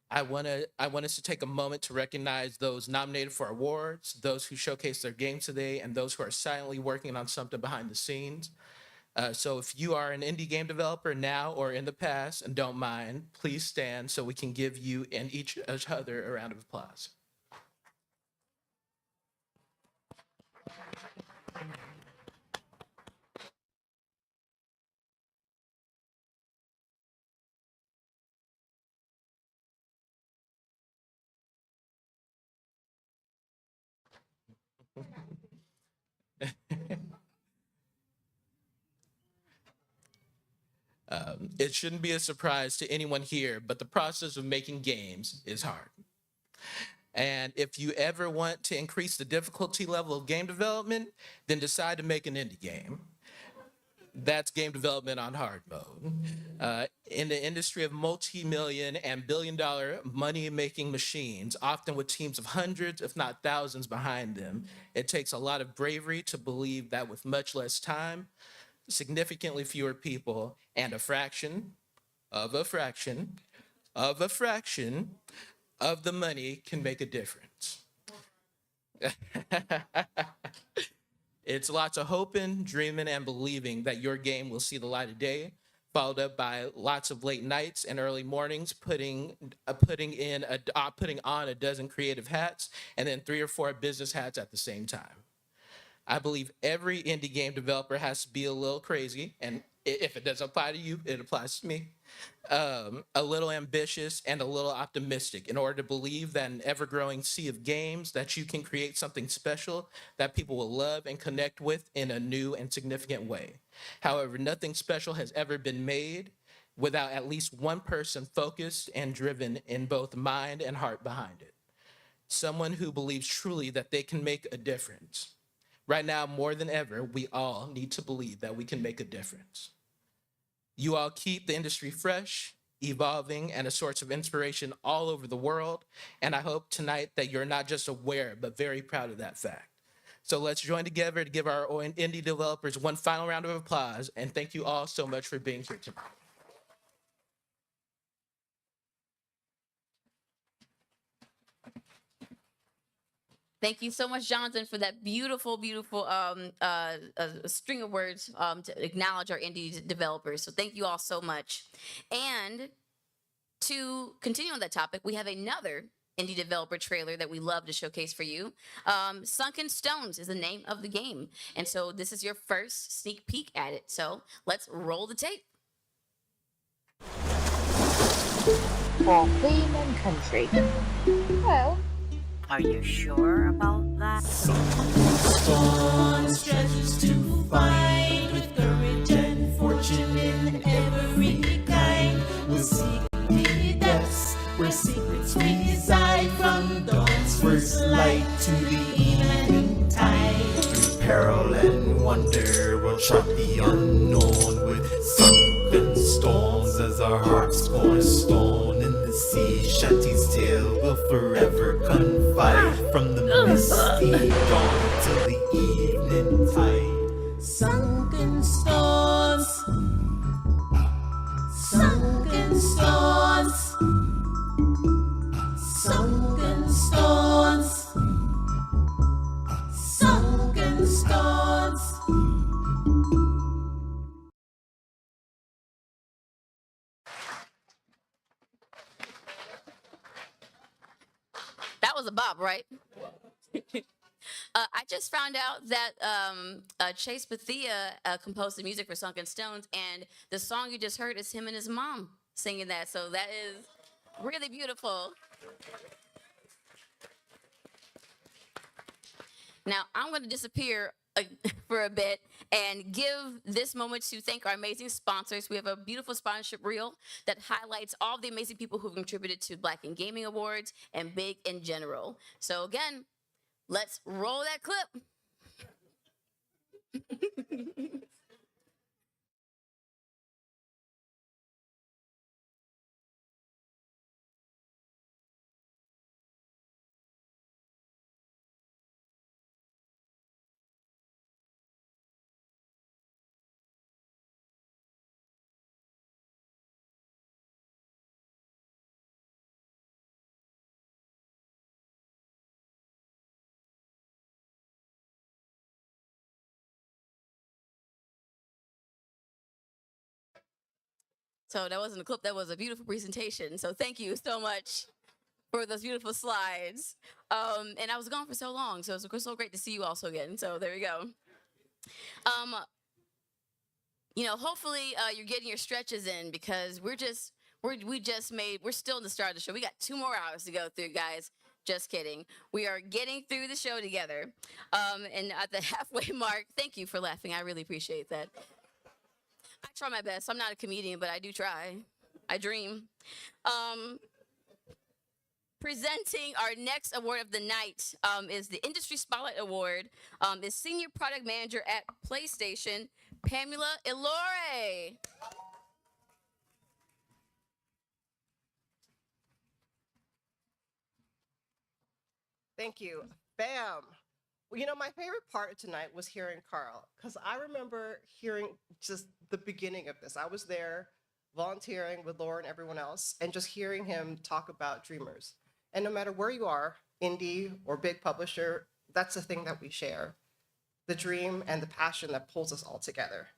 I want us to take a moment to recognize those nominated for awards, those who showcased their games today, and those who are silently working on something behind the scenes. So if you are an indie game developer now or in the past and don't mind, please stand so we can give you and each other a round of applause. It shouldn't be a surprise to anyone here, but the process of making games is hard. And if you ever want to increase the difficulty level of game development, then decide to make an indie game. That's game development on hard mode. In the industry of multi-million and billion-dollar money-making machines, often with teams of hundreds, if not thousands behind them, it takes a lot of bravery to believe that with much less time, significantly fewer people, and a fraction of a fraction of a fraction of the money can make a difference. It's lots of hoping, dreaming, and believing that your game will see the light of day, followed up by lots of late nights and early mornings, putting on a dozen creative hats and then 3 or 4 business hats at the same time. I believe every indie game developer has to be a little crazy, and if it doesn't apply to you, it applies to me. A little ambitious and a little optimistic in order to believe that an ever-growing sea of games that you can create something special that people will love and connect with in a new and significant way. However, nothing special has ever been made without at least one person focused and driven in both mind and heart behind it. Someone who believes truly that they can make a difference. Right now, more than ever, we all need to believe that we can make a difference. You all keep the industry fresh, evolving, and a source of inspiration all over the world. And I hope tonight that you're not just aware, but very proud of that fact. So let's join together to give our indie developers one final round of applause. And thank you all so much for being here tonight. Thank you so much, Jonathan, for that beautiful, beautiful string of words to acknowledge our indie developers. So thank you all so much. And to continue on that topic, we have another indie developer trailer that we love to showcase for you. Sunken Stones is the name of the game. And so this is your first sneak peek at it. So let's roll the tape. For Queen and Country. Well, are you sure about that? Storms, treasures to find with courage and fortune in every kind. We'll seek the depths where secrets reside, from dawn's first light to the evening tide. Through peril and wonder, we'll chart the unknown with sunken stones as our hearts cornerstone in the sea. Shanty's tale will forever confide, from the misty dawn till the evening tide. Sunken stones, sunken stones, sunken stones, sunken stones. That was a bop, right? I just found out that Chase Bethia composed the music for Sunken Stones, and the song you just heard is him and his mom singing that. So that is really beautiful. Now, I'm going to disappear for a bit and give this moment to thank our amazing sponsors. We have a beautiful sponsorship reel that highlights all the amazing people who've contributed to Black in Gaming Awards and Big in general. So again, let's roll that clip. So that wasn't a clip, that was a beautiful presentation. So thank you so much for those beautiful slides. And I was gone for so long, so it's so great to see you also again. So there you go. You know, hopefully you're getting your stretches in, because we're still in the start of the show. We got 2 more hours to go through, guys. Just kidding. We are getting through the show together. And at the halfway mark, thank you for laughing. I really appreciate that. I try my best. I'm not a comedian, but I do try. I dream. Presenting our next award of the night is the Industry Spotlight Award. Is Senior Product Manager at PlayStation, Pamela Elore. Thank you. Bam. Well, you know, my favorite part of tonight was hearing Carl, because I remember hearing just the beginning of this. I was there volunteering with Laura and everyone else, and just hearing him talk about dreamers. And no matter where you are, indie or big publisher, that's the thing that we share, the dream and the passion that pulls us all together.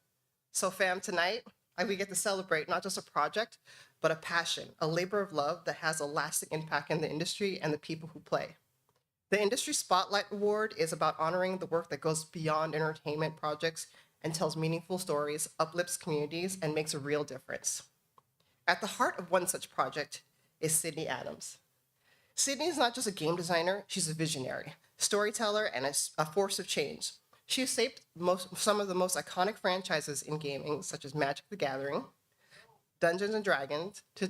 So fam, tonight, We get to celebrate not just a project, but a passion, a labor of love that has a lasting impact in the industry and the people who play. The Industry Spotlight Award is about honoring the work that goes beyond entertainment projects and tells meaningful stories, uplifts communities, and makes a real difference. At the heart of one such project is Sydney Adams. Sydney is not just a game designer, she's a visionary, storyteller, and a force of change. She has shaped some of the most iconic franchises in gaming, such as Magic the Gathering, Dungeons and Dragons, to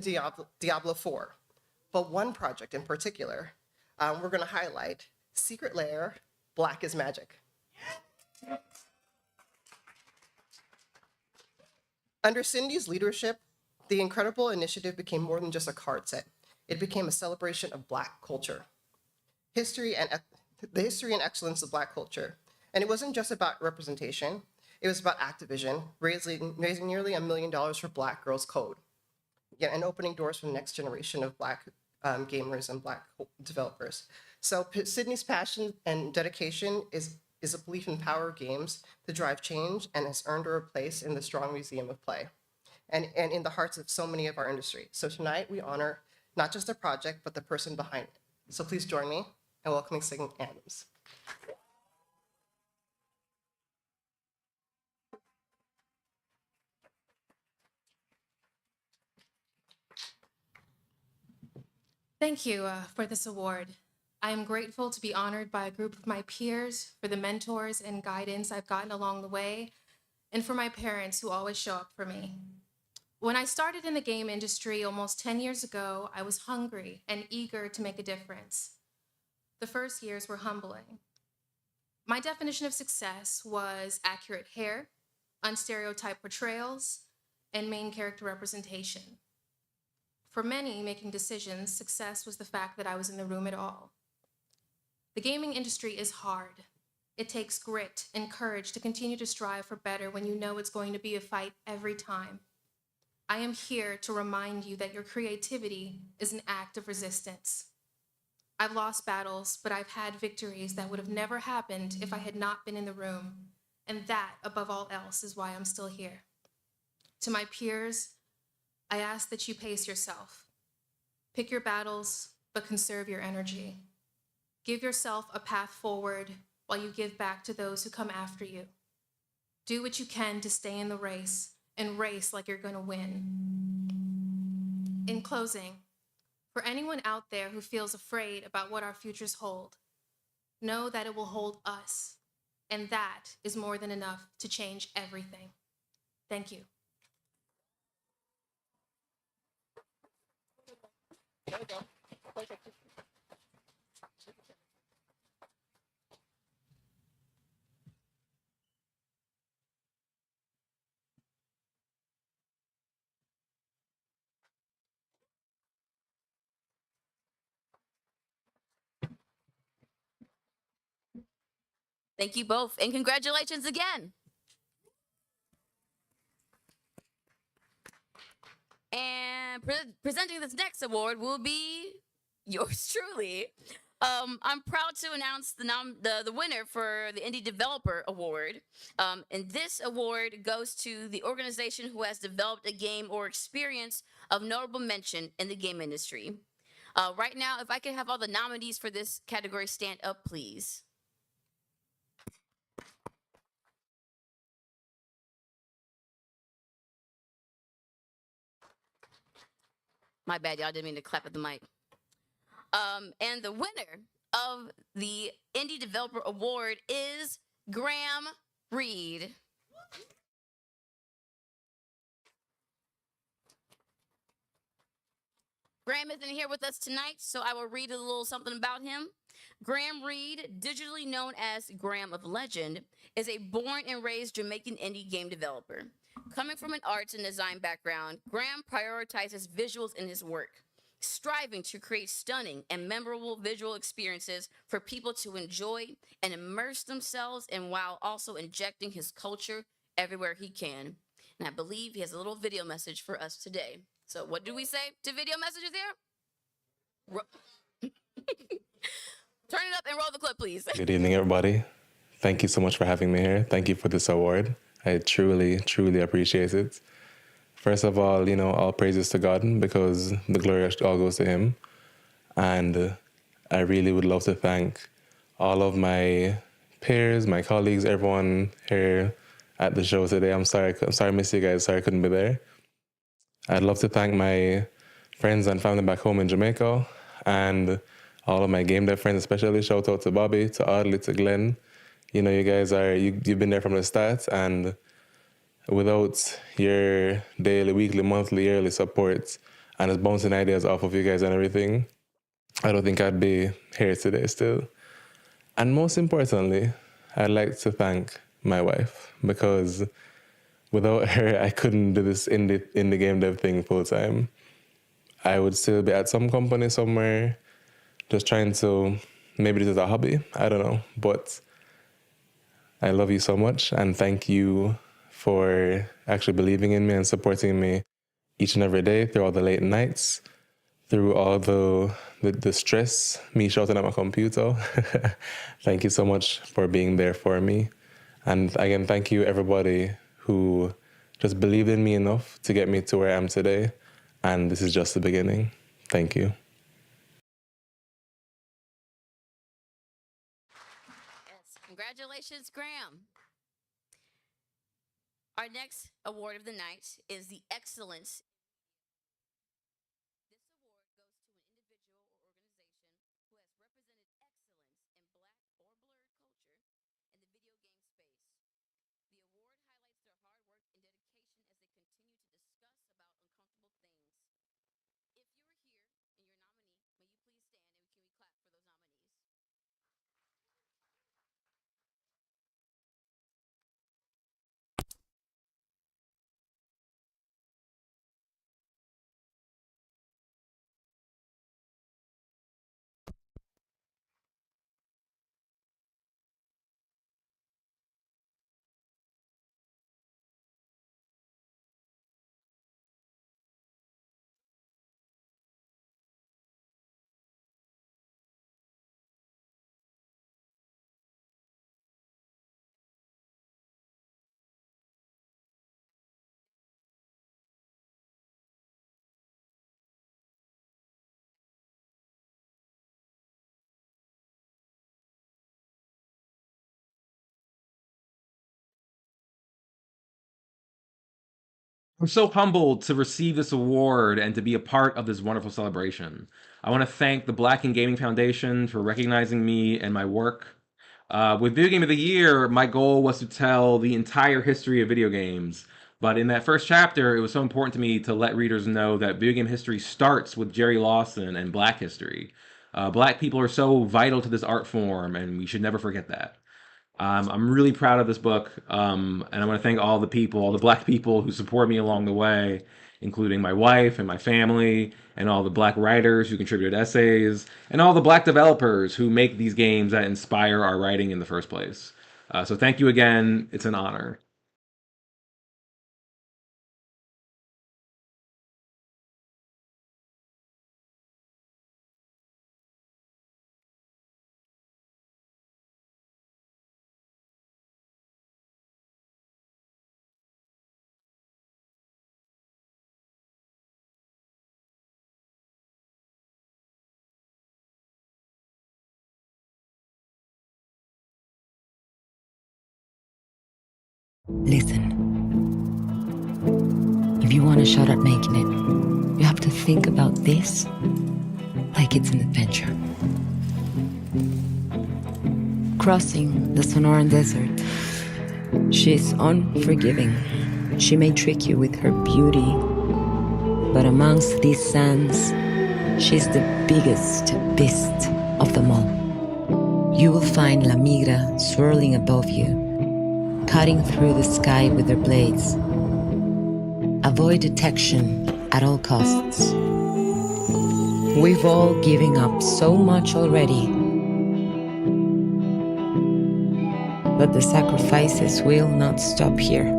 Diablo 4. But one project in particular, we're going to highlight Secret Lair, Black is Magic. Under Cindy's leadership, the incredible initiative became more than just a card set. It became a celebration of Black culture, the history and excellence of Black culture. And it wasn't just about representation, it was about activism, raising nearly $1 million for Black Girls Code, and opening doors for the next generation of Black gamers and Black developers. So Sydney's passion and dedication is a belief in power of games to drive change, and has earned her a place in the strong museum of play and in the hearts of so many of our industry. So tonight we honor not just the project, but the person behind it. So please join me in welcoming Sydney Adams. Thank you for this award. I am grateful to be honored by a group of my peers for the mentors and guidance I've gotten along the way, and for my parents who always show up for me. When I started in the game industry almost 10 years ago, I was hungry and eager to make a difference. The first years were humbling. My definition of success was accurate hair, unstereotyped portrayals, and main character representation. For many making decisions, success was the fact that I was in the room at all. The gaming industry is hard. It takes grit and courage to continue to strive for better when you know it's going to be a fight every time. I am here to remind you that your creativity is an act of resistance. I've lost battles, but I've had victories that would have never happened if I had not been in the room. And that, above all else, is why I'm still here. To my peers, I ask that you pace yourself. Pick your battles, but conserve your energy. Give yourself a path forward while you give back to those who come after you. Do what you can to stay in the race, and race like you're going to win. In closing, for anyone out there who feels afraid about what our futures hold, know that it will hold us, and that is more than enough to change everything. Thank you. Thank you both, and congratulations again. And presenting this next award will be yours truly. I'm proud to announce the winner for the Indie Developer Award. And this award goes to the organization who has developed a game or experience of notable mention in the game industry. Right now, if I could have all the nominees for this category stand up, please. My bad, y'all. Didn't mean to clap at the mic. And the winner of the Indie Developer Award is Graham Reed. Graham isn't here with us tonight, so I will read a little something about him. Graham Reed, digitally known as Graham of Legend, is a born and raised Jamaican indie game developer. Coming from an arts and design background, Graham prioritizes visuals in his work, striving to create stunning and memorable visual experiences for people to enjoy and immerse themselves in, while also injecting his culture everywhere he can. And I believe he has a little video message for us today. So what do we say to video messages here? Turn it up and roll the clip, please. Good evening, everybody. Thank you so much for having me here. Thank you for this award. I truly, truly appreciate it. First of all, all praises to God because the glory all goes to Him. And I really would love to thank all of my peers, my colleagues, everyone here at the show today. I'm sorry I missed you guys. Sorry I couldn't be there. I'd love to thank my friends and family back home in Jamaica and all of my game dev friends, especially. Shout out to Bobby, to Audley, to Glenn. You guys you've been there from the start, and without your daily, weekly, monthly, yearly support and just bouncing ideas off of you guys and everything, I don't think I'd be here today still. And most importantly, I'd like to thank my wife, because without her, I couldn't do this indie game dev thing full time. I would still be at some company somewhere, just trying to, maybe this is a hobby, I don't know. But I love you so much, and thank you for actually believing in me and supporting me each and every day through all the late nights, through all the stress, me shouting at my computer. Thank you so much for being there for me. And again, thank you everybody who just believed in me enough to get me to where I am today. And this is just the beginning. Thank you. Yes, congratulations, Graham. Our next award of the night is the Excellence. I'm so humbled to receive this award and to be a part of this wonderful celebration. I want to thank the Black and Gaming Foundation for recognizing me and my work. With Video Game of the Year, my goal was to tell the entire history of video games. But in that first chapter, it was so important to me to let readers know that video game history starts with Jerry Lawson and Black history. Black people are so vital to this art form, and we should never forget that. I'm really proud of this book, and I want to thank all the people, all the Black people who support me along the way, including my wife and my family, and all the Black writers who contributed essays, and all the Black developers who make these games that inspire our writing in the first place. So thank you again. It's an honor. Listen. If you want a shot at making it, you have to think about this like it's an adventure. Crossing the Sonoran Desert. She's unforgiving. She may trick you with her beauty, but amongst these sands, she's the biggest beast of them all. You will find La Migra swirling above you, cutting through the sky with their blades. Avoid detection at all costs. We've all given up so much already, but the sacrifices will not stop here.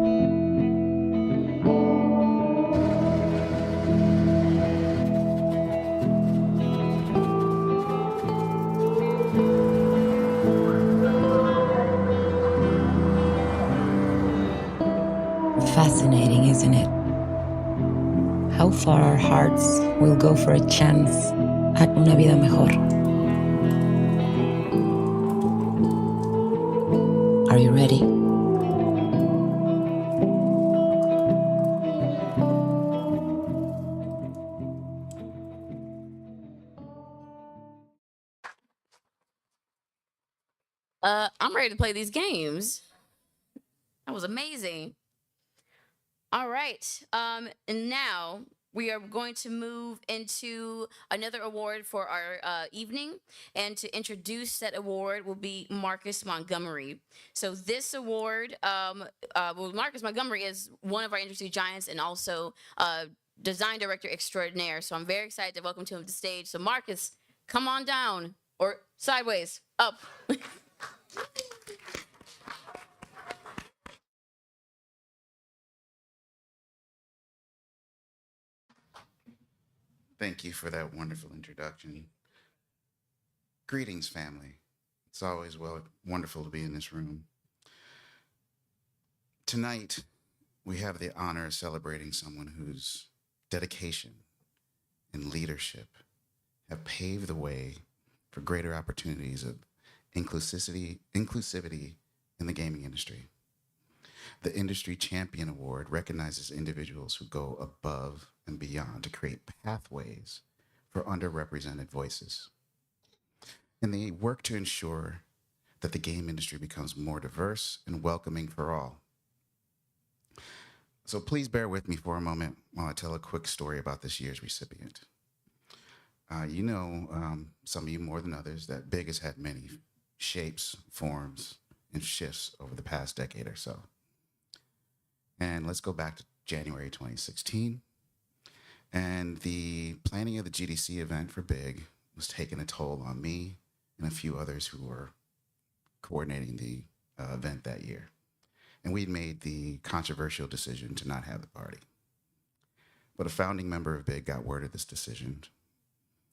Fascinating, isn't it? how far our hearts will go for a chance at una vida mejor. Are you ready? I'm ready to play these games. That was amazing. All right. And now we are going to move into another award for our evening. And to introduce that award will be Marcus Montgomery. So this award, Marcus Montgomery is one of our industry giants and also design director extraordinaire. So I'm very excited to welcome him to the stage. So Marcus, come on down, or sideways, up. Thank you for that wonderful introduction. Greetings, family. It's always wonderful to be in this room. Tonight, we have the honor of celebrating someone whose dedication and leadership have paved the way for greater opportunities of inclusivity in the gaming industry. The Industry Champion Award recognizes individuals who go above and beyond to create pathways for underrepresented voices. And they work to ensure that the game industry becomes more diverse and welcoming for all. So please bear with me for a moment while I tell a quick story about this year's recipient. Some of you more than others, that BIG has had many shapes, forms, and shifts over the past decade or so. And let's go back to January 2016. And the planning of the GDC event for BIG was taking a toll on me and a few others who were coordinating the event that year. And we'd made the controversial decision to not have the party. But a founding member of BIG got word of this decision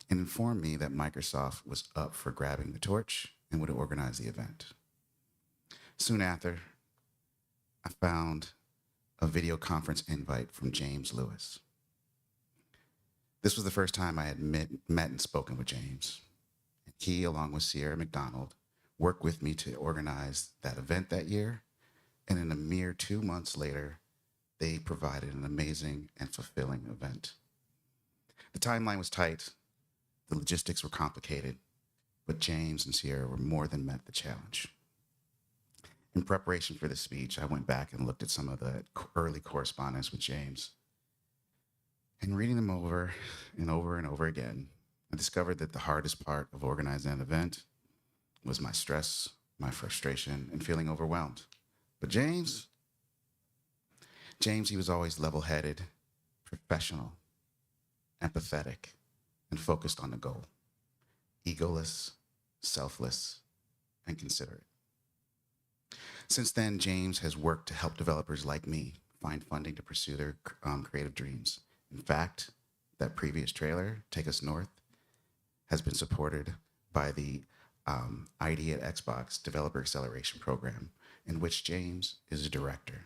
and informed me that Microsoft was up for grabbing the torch and would organize the event. Soon after, I found a video conference invite from James Lewis. This was the first time I had met and spoken with James. He, along with Sierra McDonald, worked with me to organize that event that year. And in a mere 2 months later, they provided an amazing and fulfilling event. The timeline was tight, the logistics were complicated, but James and Sierra were more than met the challenge. In preparation for this speech, I went back and looked at some of the early correspondence with James. And reading them over and over and over again, I discovered that the hardest part of organizing an event was my stress, my frustration, and feeling overwhelmed. But James, he was always level-headed, professional, empathetic, and focused on the goal. Egoless, selfless, and considerate. Since then, James has worked to help developers like me find funding to pursue their creative dreams. In fact, that previous trailer, Take Us North, has been supported by the ID at Xbox Developer Acceleration Program, in which James is a director.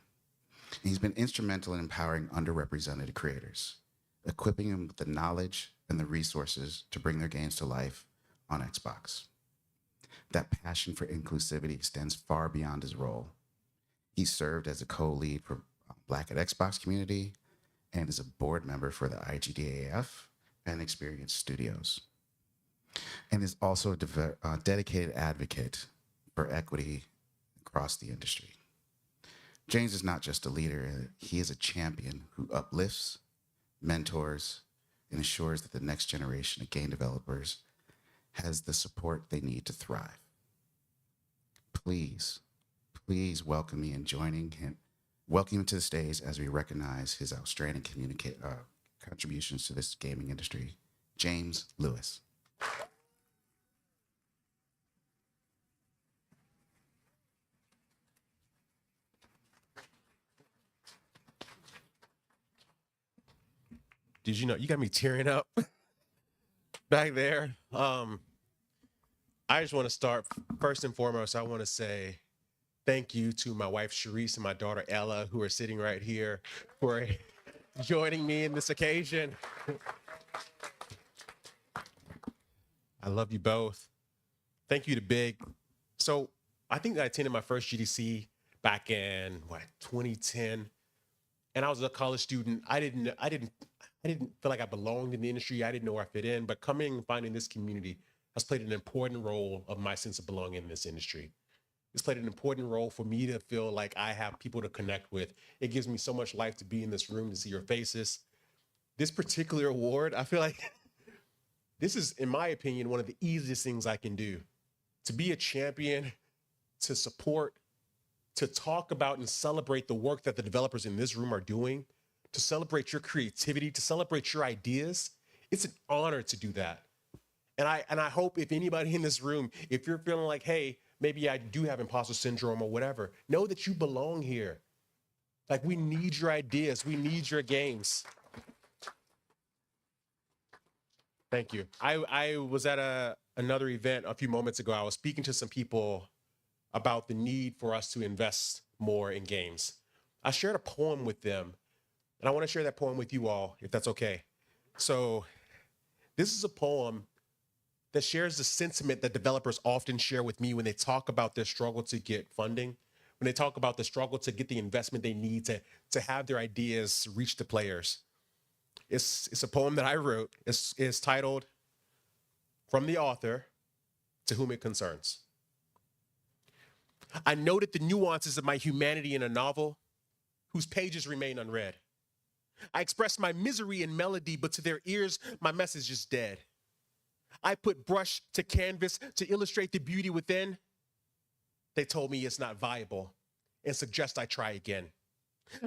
And he's been instrumental in empowering underrepresented creators, equipping them with the knowledge and the resources to bring their games to life on Xbox. That passion for inclusivity extends far beyond his role. He served as a co-lead for Black at Xbox community and is a board member for the IGDAF and Experience Studios, and is also a dedicated advocate for equity across the industry. James is not just a leader, he is a champion who uplifts, mentors, and ensures that the next generation of game developers has the support they need to thrive. Please welcome me in joining him. Welcome him to the stage as we recognize his outstanding contributions to this gaming industry, James Lewis. Did you know you got me tearing up back there? I just want to start first and foremost. I want to say thank you to my wife Sharice and my daughter Ella, who are sitting right here, for joining me in this occasion. I love you both. Thank you to Big. So I think I attended my first GDC back in 2010, and I was a college student. I didn't feel like I belonged in the industry. I didn't know where I fit in, but coming and finding this community has played an important role of my sense of belonging in this industry. It's played an important role for me to feel like I have people to connect with. It gives me so much life to be in this room, to see your faces. This particular award, I feel like this is, in my opinion, one of the easiest things I can do. To be a champion, to support, to talk about and celebrate the work that the developers in this room are doing, to celebrate your creativity, to celebrate your ideas. It's an honor to do that. And I hope if anybody in this room, if you're feeling like, hey, maybe I do have imposter syndrome or whatever, know that you belong here. Like, we need your ideas. We need your games. Thank you. I was at another event a few moments ago. I was speaking to some people about the need for us to invest more in games. I shared a poem with them, and I want to share that poem with you all, if that's okay. So this is a poem that shares the sentiment that developers often share with me when they talk about their struggle to get funding, when they talk about the struggle to get the investment they need to have their ideas reach the players. It's a poem that I wrote. It's titled, From the Author to Whom It Concerns. I noted the nuances of my humanity in a novel whose pages remain unread. I expressed my misery in melody, but to their ears, my message is dead. I put brush to canvas to illustrate the beauty within. They told me it's not viable and suggest I try again.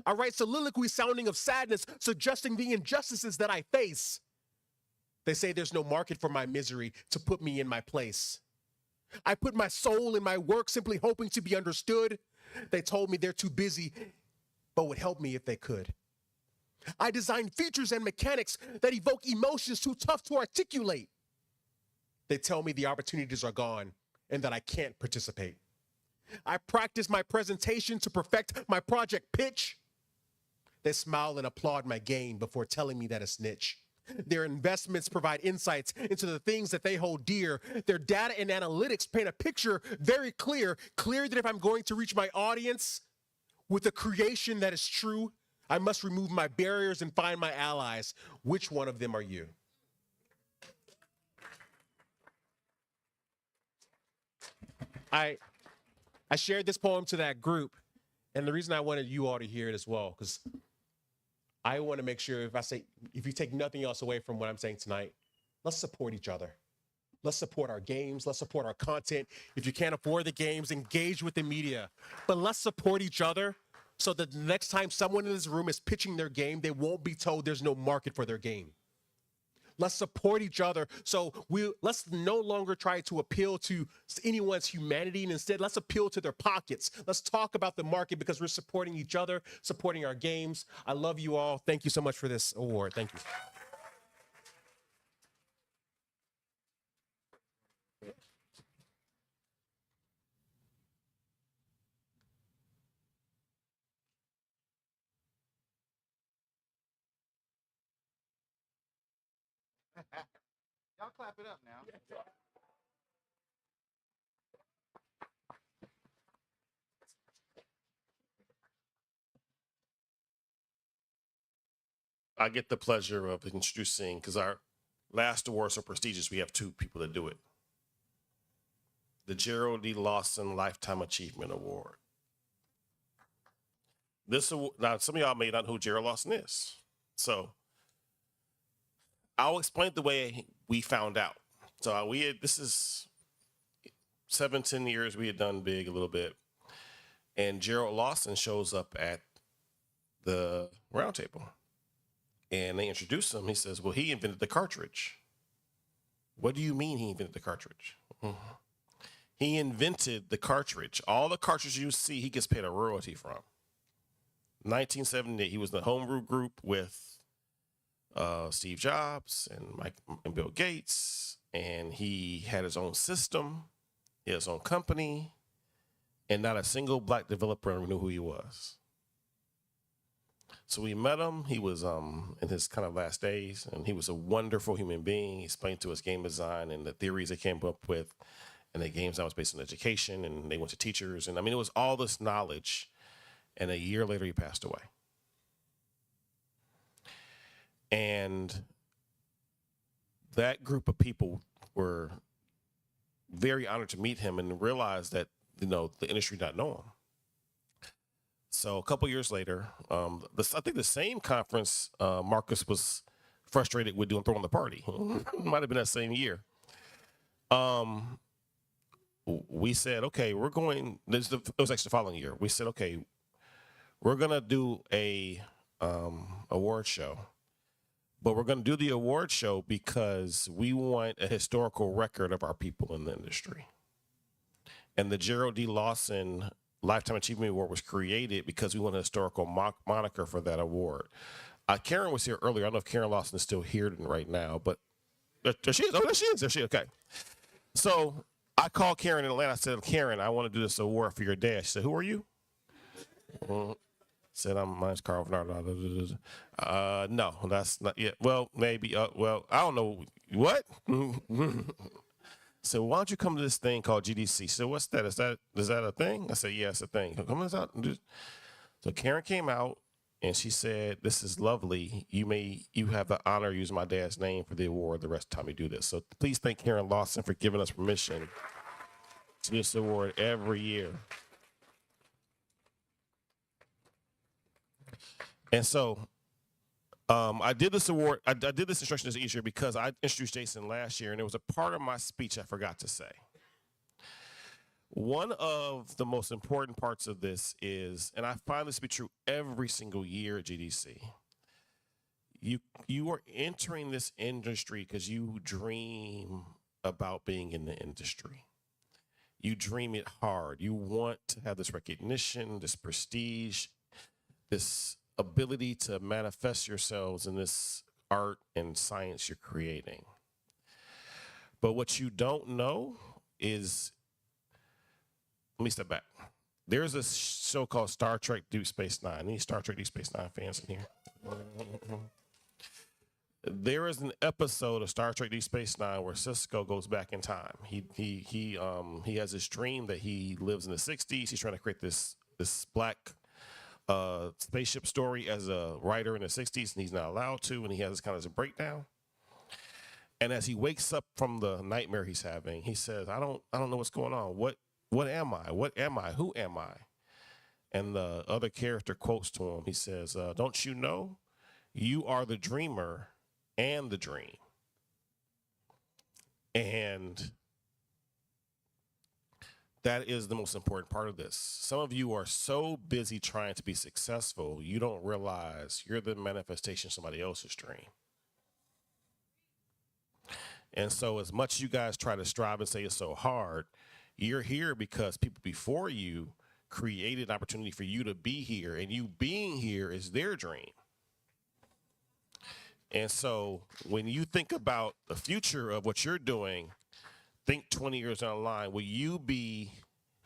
I write soliloquy sounding of sadness, suggesting the injustices that I face. They say there's no market for my misery to put me in my place. I put my soul in my work simply hoping to be understood. They told me they're too busy, but would help me if they could. I design features and mechanics that evoke emotions too tough to articulate. They tell me the opportunities are gone and that I can't participate. I practice my presentation to perfect my project pitch. They smile and applaud my game before telling me that it's niche. Their investments provide insights into the things that they hold dear. Their data and analytics paint a picture very clear that if I'm going to reach my audience with a creation that is true, I must remove my barriers and find my allies. Which one of them are you? I shared this poem to that group, and the reason I wanted you all to hear it as well, because I want to make sure if you take nothing else away from what I'm saying tonight, let's support each other. Let's support our games. Let's support our content. If you can't afford the games, engage with the media. But let's support each other so that the next time someone in this room is pitching their game, they won't be told there's no market for their game. Let's support each other. So let's no longer try to appeal to anyone's humanity, and instead let's appeal to their pockets. Let's talk about the market because we're supporting each other, supporting our games. I love you all. Thank you so much for this award. Thank you. Y'all clap it up now. I get the pleasure of introducing, because our last awards are prestigious, we have two people that do it. The Gerald D. Lawson Lifetime Achievement Award. This award, now some of y'all may not know who Gerald Lawson is. So I'll explain the way we found out. So this is 7-10 years we had done big a little bit. And Gerald Lawson shows up at the roundtable. And they introduce him. He says, well, he invented the cartridge. What do you mean he invented the cartridge? Mm-hmm. He invented the cartridge. All the cartridges you see, he gets paid a royalty from. 1978, he was in the homebrew group with Steve Jobs and Bill Gates. And he had his own system, his own company, and not a single black developer knew who he was. So we met him. He was in his kind of last days, and he was a wonderful human being. He explained to us game design and the theories they came up with, and the game design was based on education, and they went to teachers, and I mean it was all this knowledge. And a year later, he passed away. And that group of people were very honored to meet him and realize that the industry not know him. So a couple years later, I think the same conference Marcus was frustrated with throwing the party. Might have been that same year. We said, okay, we're going. It was actually the following year. We said, okay, we're gonna do a award show, but we're gonna do the award show because we want a historical record of our people in the industry. And the Gerald D. Lawson Lifetime Achievement Award was created because we want a historical moniker for that award. Karen was here earlier. I don't know if Karen Lawson is still here right now, but there she is. Oh, there she is. There she is. Okay. So I called Karen in Atlanta. I said, Karen, I want to do this award for your dad. She said, who are you? Said, my name's Carl Bernardo. No, that's not yet. Well, maybe. Well, I don't know. What? So why don't you come to this thing called GDC? So what's that? Is that a thing? I said, yeah, it's a thing. Come on out. So Karen came out and she said, this is lovely. You have the honor of using my dad's name for the award the rest of the time you do this. So please thank Karen Lawson for giving us permission to do this award every year. And so I did this award. I did this instruction this easier because I introduced Jason last year, and there was a part of my speech I forgot to say. One of the most important parts of this is, and I find this to be true every single year at GDC, you are entering this industry because you dream about being in the industry. You dream it hard. You want to have this recognition, this prestige, this ability to manifest yourselves in this art and science you're creating. But what you don't know is, let me step back. There's a show called Star Trek Deep Space Nine. Any Star Trek Deep Space Nine fans in here? There is an episode of Star Trek Deep Space Nine where Cisco goes back in time. He has this dream that he lives in the 60s. He's trying to create this black spaceship story as a writer in the 60s, and he's not allowed to, and he has kind of a breakdown. And as he wakes up from the nightmare he's having, he says, I don't know what's going on. What am I? What am I? Who am I? And the other character quotes to him. He says, don't you know you are the dreamer and the dream? And that is the most important part of this. Some of you are so busy trying to be successful, you don't realize you're the manifestation of somebody else's dream. And so as much as you guys try to strive and say it's so hard, you're here because people before you created an opportunity for you to be here, and you being here is their dream. And so when you think about the future of what you're doing, think 20 years down the line, will you be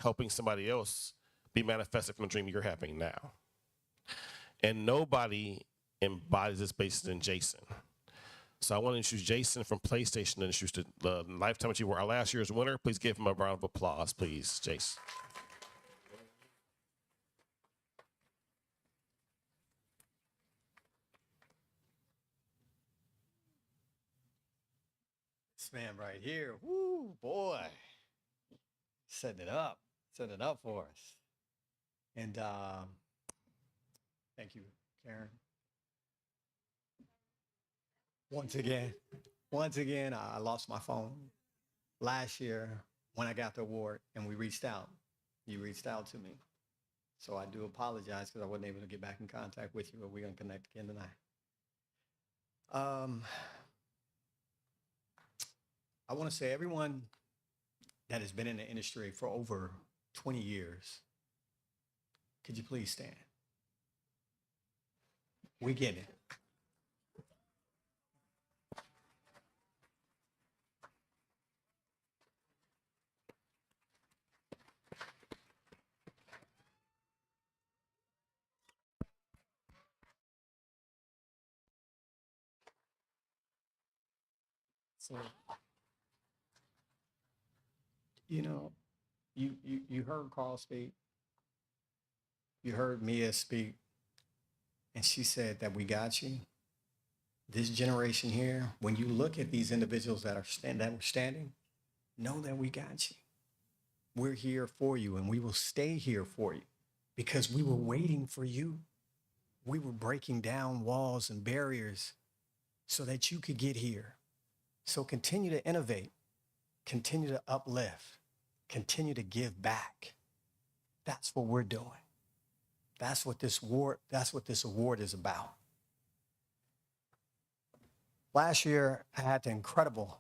helping somebody else be manifested from the dream you're having now? And nobody embodies this better than Jason. So I want to introduce Jason from PlayStation and introduce the Lifetime Achiever, our last year's winner. Please give him a round of applause, please, Jason. This man right here, woo, boy, setting it up for us. And thank you, Karen. Once again, I lost my phone last year when I got the award, and we reached out. You reached out to me. So I do apologize because I wasn't able to get back in contact with you, but we're going to connect again tonight. I want to say everyone that has been in the industry for over 20 years, could you please stand? We get it. So, you know, you heard Carl speak. You heard Mia speak, and she said that we got you. This generation here, when you look at these individuals that were standing, know that we got you. We're here for you, and we will stay here for you because we were waiting for you. We were breaking down walls and barriers so that you could get here. So continue to innovate, continue to uplift, continue to give back. That's what we're doing. That's what this award is about. Last year, I had the incredible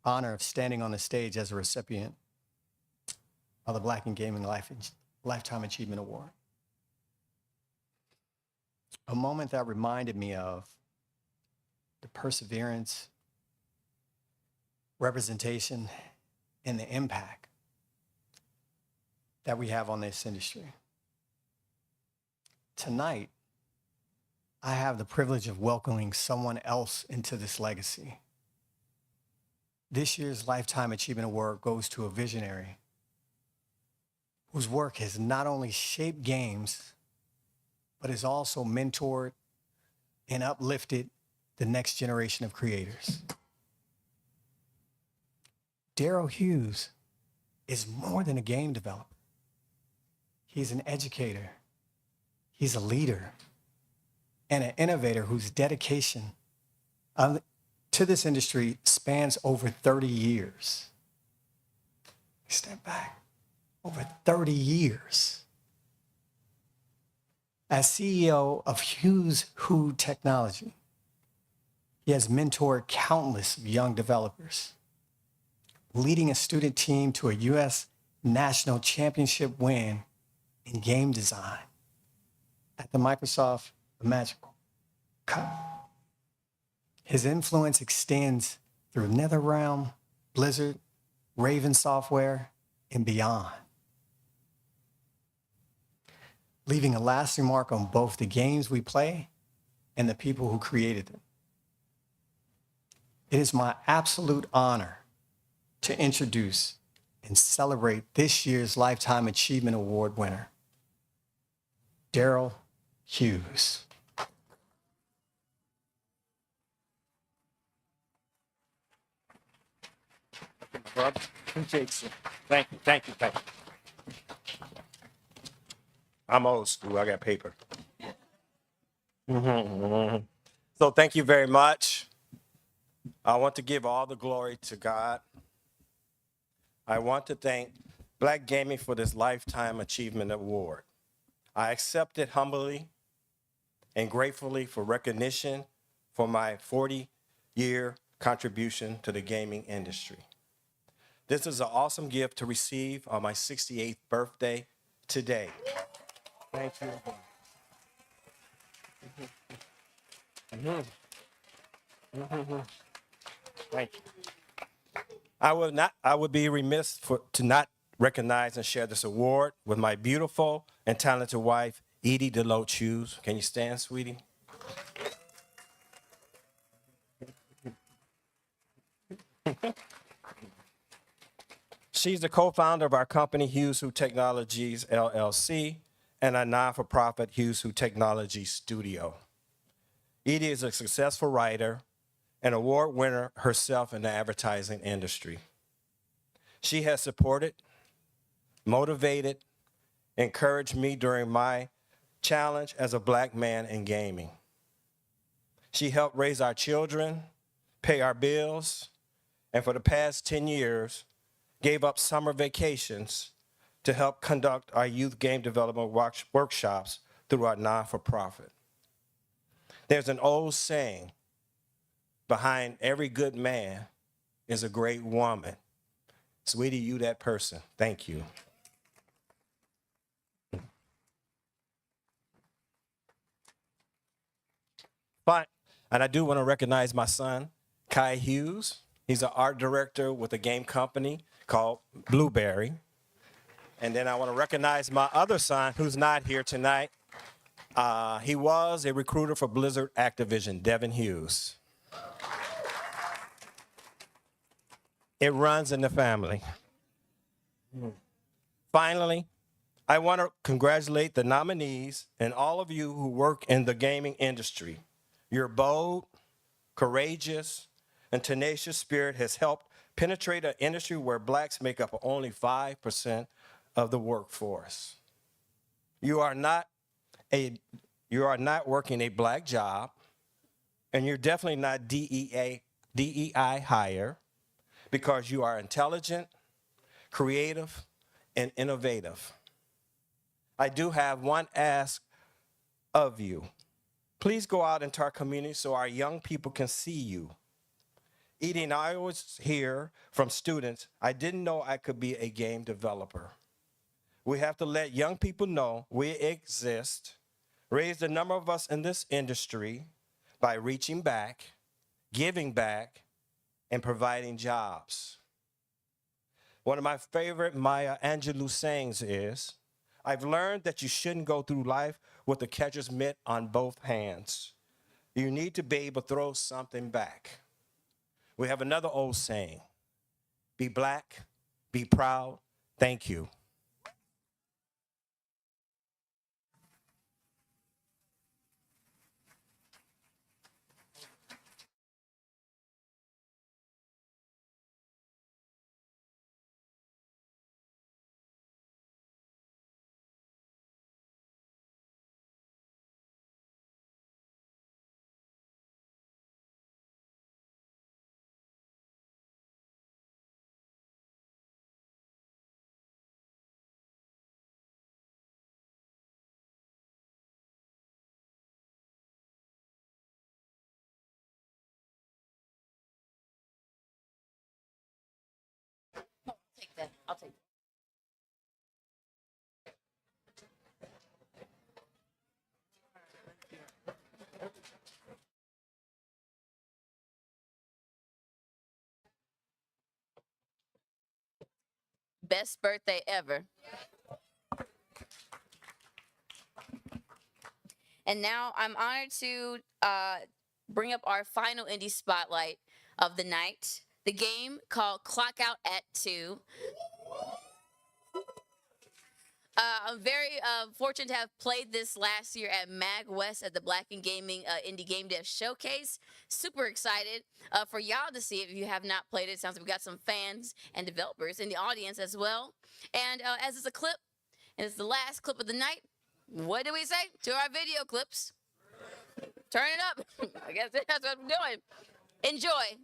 honor of standing on the stage as a recipient of the Black in Gaming Lifetime Achievement Award. A moment that reminded me of the perseverance, representation, and the impact that we have on this industry. Tonight, I have the privilege of welcoming someone else into this legacy. This year's Lifetime Achievement Award goes to a visionary whose work has not only shaped games, but has also mentored and uplifted the next generation of creators. Daryl Hughes is more than a game developer. He's an educator. He's a leader and an innovator whose dedication to this industry spans over 30 years. Step back, over 30 years. As CEO of Hughes Who Technology, he has mentored countless young developers, leading a student team to a U.S. National Championship win in game design at the Microsoft Magical Cup. His influence extends through NetherRealm, Blizzard, Raven Software, and beyond, leaving a lasting mark on both the games we play and the people who created them. It is my absolute honor to introduce and celebrate this year's Lifetime Achievement Award winner, Daryl Hughes. Brother, appreciate you. Thank you, thank you, thank you. I'm old school. I got paper. So thank you very much. I want to give all the glory to God. I want to thank Black Gaming for this Lifetime Achievement Award. I accept it humbly and gratefully for recognition for my 40-year contribution to the gaming industry. This is an awesome gift to receive on my 68th birthday today. Thank you. Thank you. I would be remiss to not recognize and share this award with my beautiful and talented wife, Edie Deloach Hughes. Can you stand, sweetie? She's the co-founder of our company, Hughes Who Technologies, LLC, and a non-for-profit Hughes Who Technology Studio. Edie is a successful writer and award winner herself in the advertising industry. She has supported, motivated, encouraged me during my challenge as a Black man in gaming. She helped raise our children, pay our bills, and for the past 10 years, gave up summer vacations to help conduct our youth game development workshops through our non-for-profit. There's an old saying, behind every good man is a great woman. Sweetie, you that person. Thank you. Fine. And I do want to recognize my son, Kai Hughes. He's an art director with a game company called Blueberry. And then I want to recognize my other son, who's not here tonight. He was a recruiter for Blizzard Activision, Devin Hughes. It runs in the family. Finally, I want to congratulate the nominees and all of you who work in the gaming industry. Your bold, courageous, and tenacious spirit has helped penetrate an industry where blacks make up only 5% of the workforce. You are not working a black job, and you're definitely not DEI hire, because you are intelligent, creative, and innovative. I do have one ask of you. Please go out into our community so our young people can see you. Edie, I always hear from students, I didn't know I could be a game developer. We have to let young people know we exist, raise the number of us in this industry by reaching back, giving back, and providing jobs. One of my favorite Maya Angelou sayings is, I've learned that you shouldn't go through life with the catcher's mitt on both hands. You need to be able to throw something back. We have another old saying, be black, be proud, thank you. Take that. I'll take that. Best birthday ever. And now I'm honored to bring up our final indie spotlight of the night. The game called Clock Out at 2. I'm very fortunate to have played this last year at Mag West at the Black and Gaming Indie Game Dev Showcase. Super excited for y'all to see it if you have not played it. Sounds like we got some fans and developers in the audience as well. And as it's a clip, and it's the last clip of the night, what do we say to our video clips? Turn it up. I guess that's what I'm doing. Enjoy.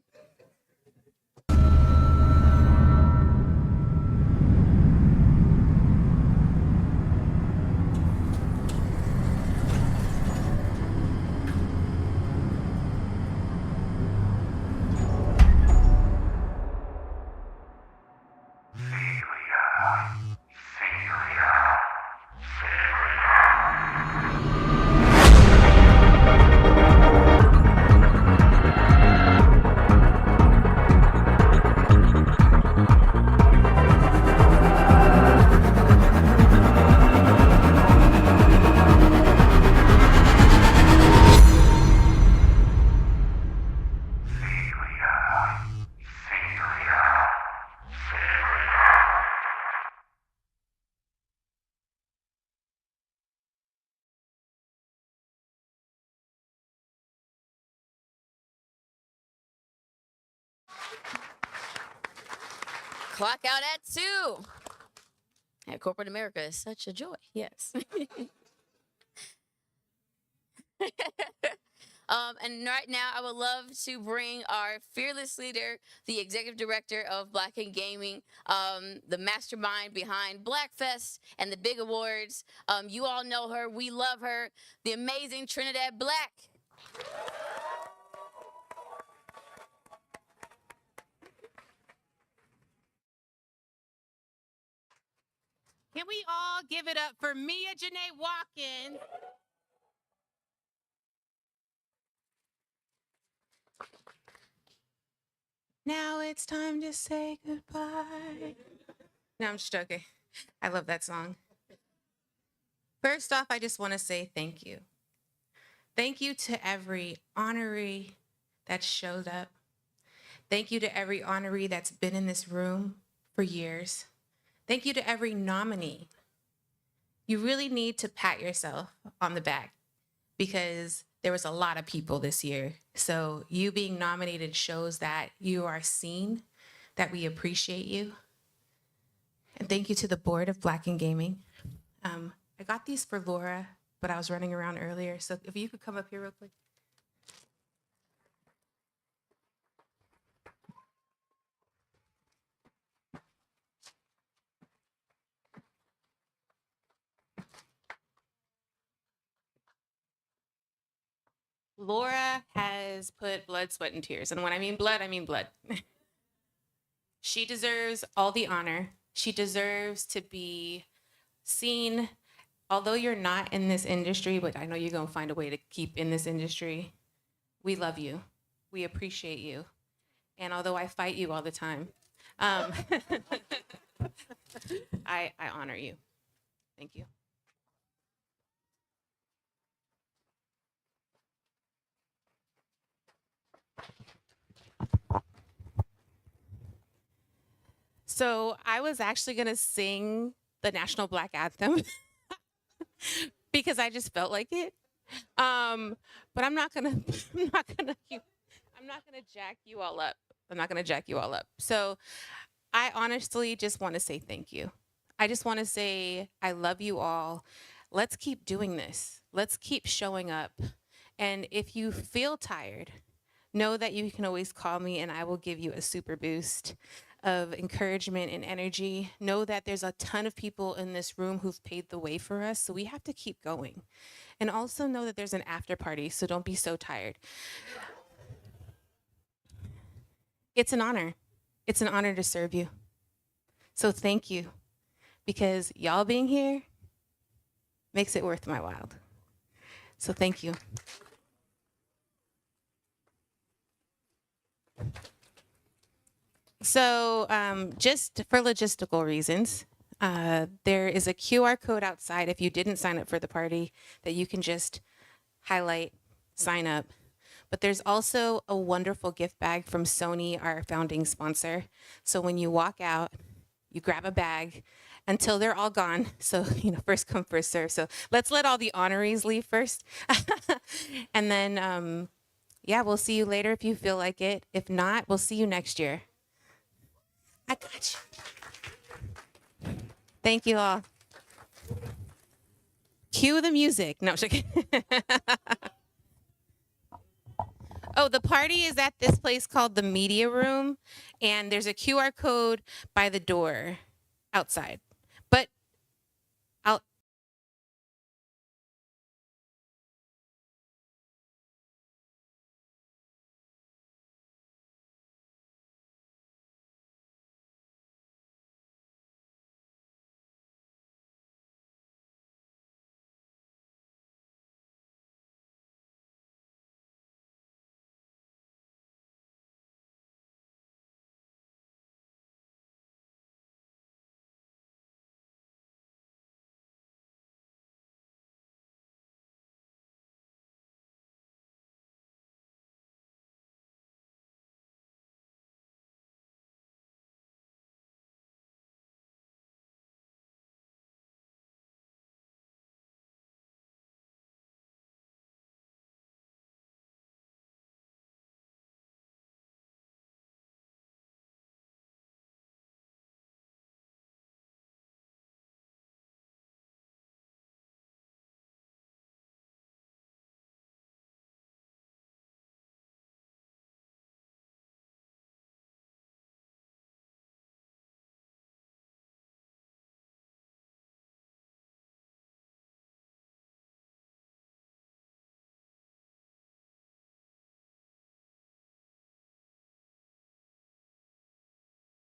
Clock out at 2. And corporate America is such a joy. Yes. And right now, I would love to bring our fearless leader, the executive director of Black and Gaming, the mastermind behind Blackfest and the big awards. You all know her. We love her. The amazing Trinidad Black. Can we all give it up for Mia Janae Watkins? Now it's time to say goodbye. No, I'm just joking. I love that song. First off, I just want to say thank you. Thank you to every honoree that showed up. Thank you to every honoree that's been in this room for years. Thank you to every nominee. You really need to pat yourself on the back because there was a lot of people this year. So you being nominated shows that you are seen, that we appreciate you. And thank you to the board of Black and Gaming. I got these for Laura, but I was running around earlier. So if you could come up here real quick. Laura has put blood, sweat, and tears. And when I mean blood, I mean blood. She deserves all the honor. She deserves to be seen. Although you're not in this industry, but I know you're going to find a way to keep in this industry. We love you. We appreciate you. And although I fight you all the time, I honor you. Thank you. So I was actually going to sing the National Black Anthem because I just felt like it. But I'm not gonna jack you all up. I'm not gonna jack you all up. So I honestly just want to say thank you. I just want to say I love you all. Let's keep doing this. Let's keep showing up. And if you feel tired, know that you can always call me and I will give you a super boost of encouragement and energy. Know that there's a ton of people in this room who've paved the way for us, so we have to keep going. And also know that there's an after party, so don't be so tired. It's an honor. It's an honor to serve you. So thank you, because y'all being here makes it worth my while. So thank you. So just for logistical reasons, there is a QR code outside if you didn't sign up for the party that you can just highlight, sign up. But there's also a wonderful gift bag from Sony, our founding sponsor. So when you walk out, you grab a bag until they're all gone. So, first come, first serve. So let's let all the honorees leave first. And then, we'll see you later if you feel like it. If not, we'll see you next year. I got you. Thank you all. Cue the music. No, I'm joking. Oh, the party is at this place called the Media Room, and there's a QR code by the door outside. But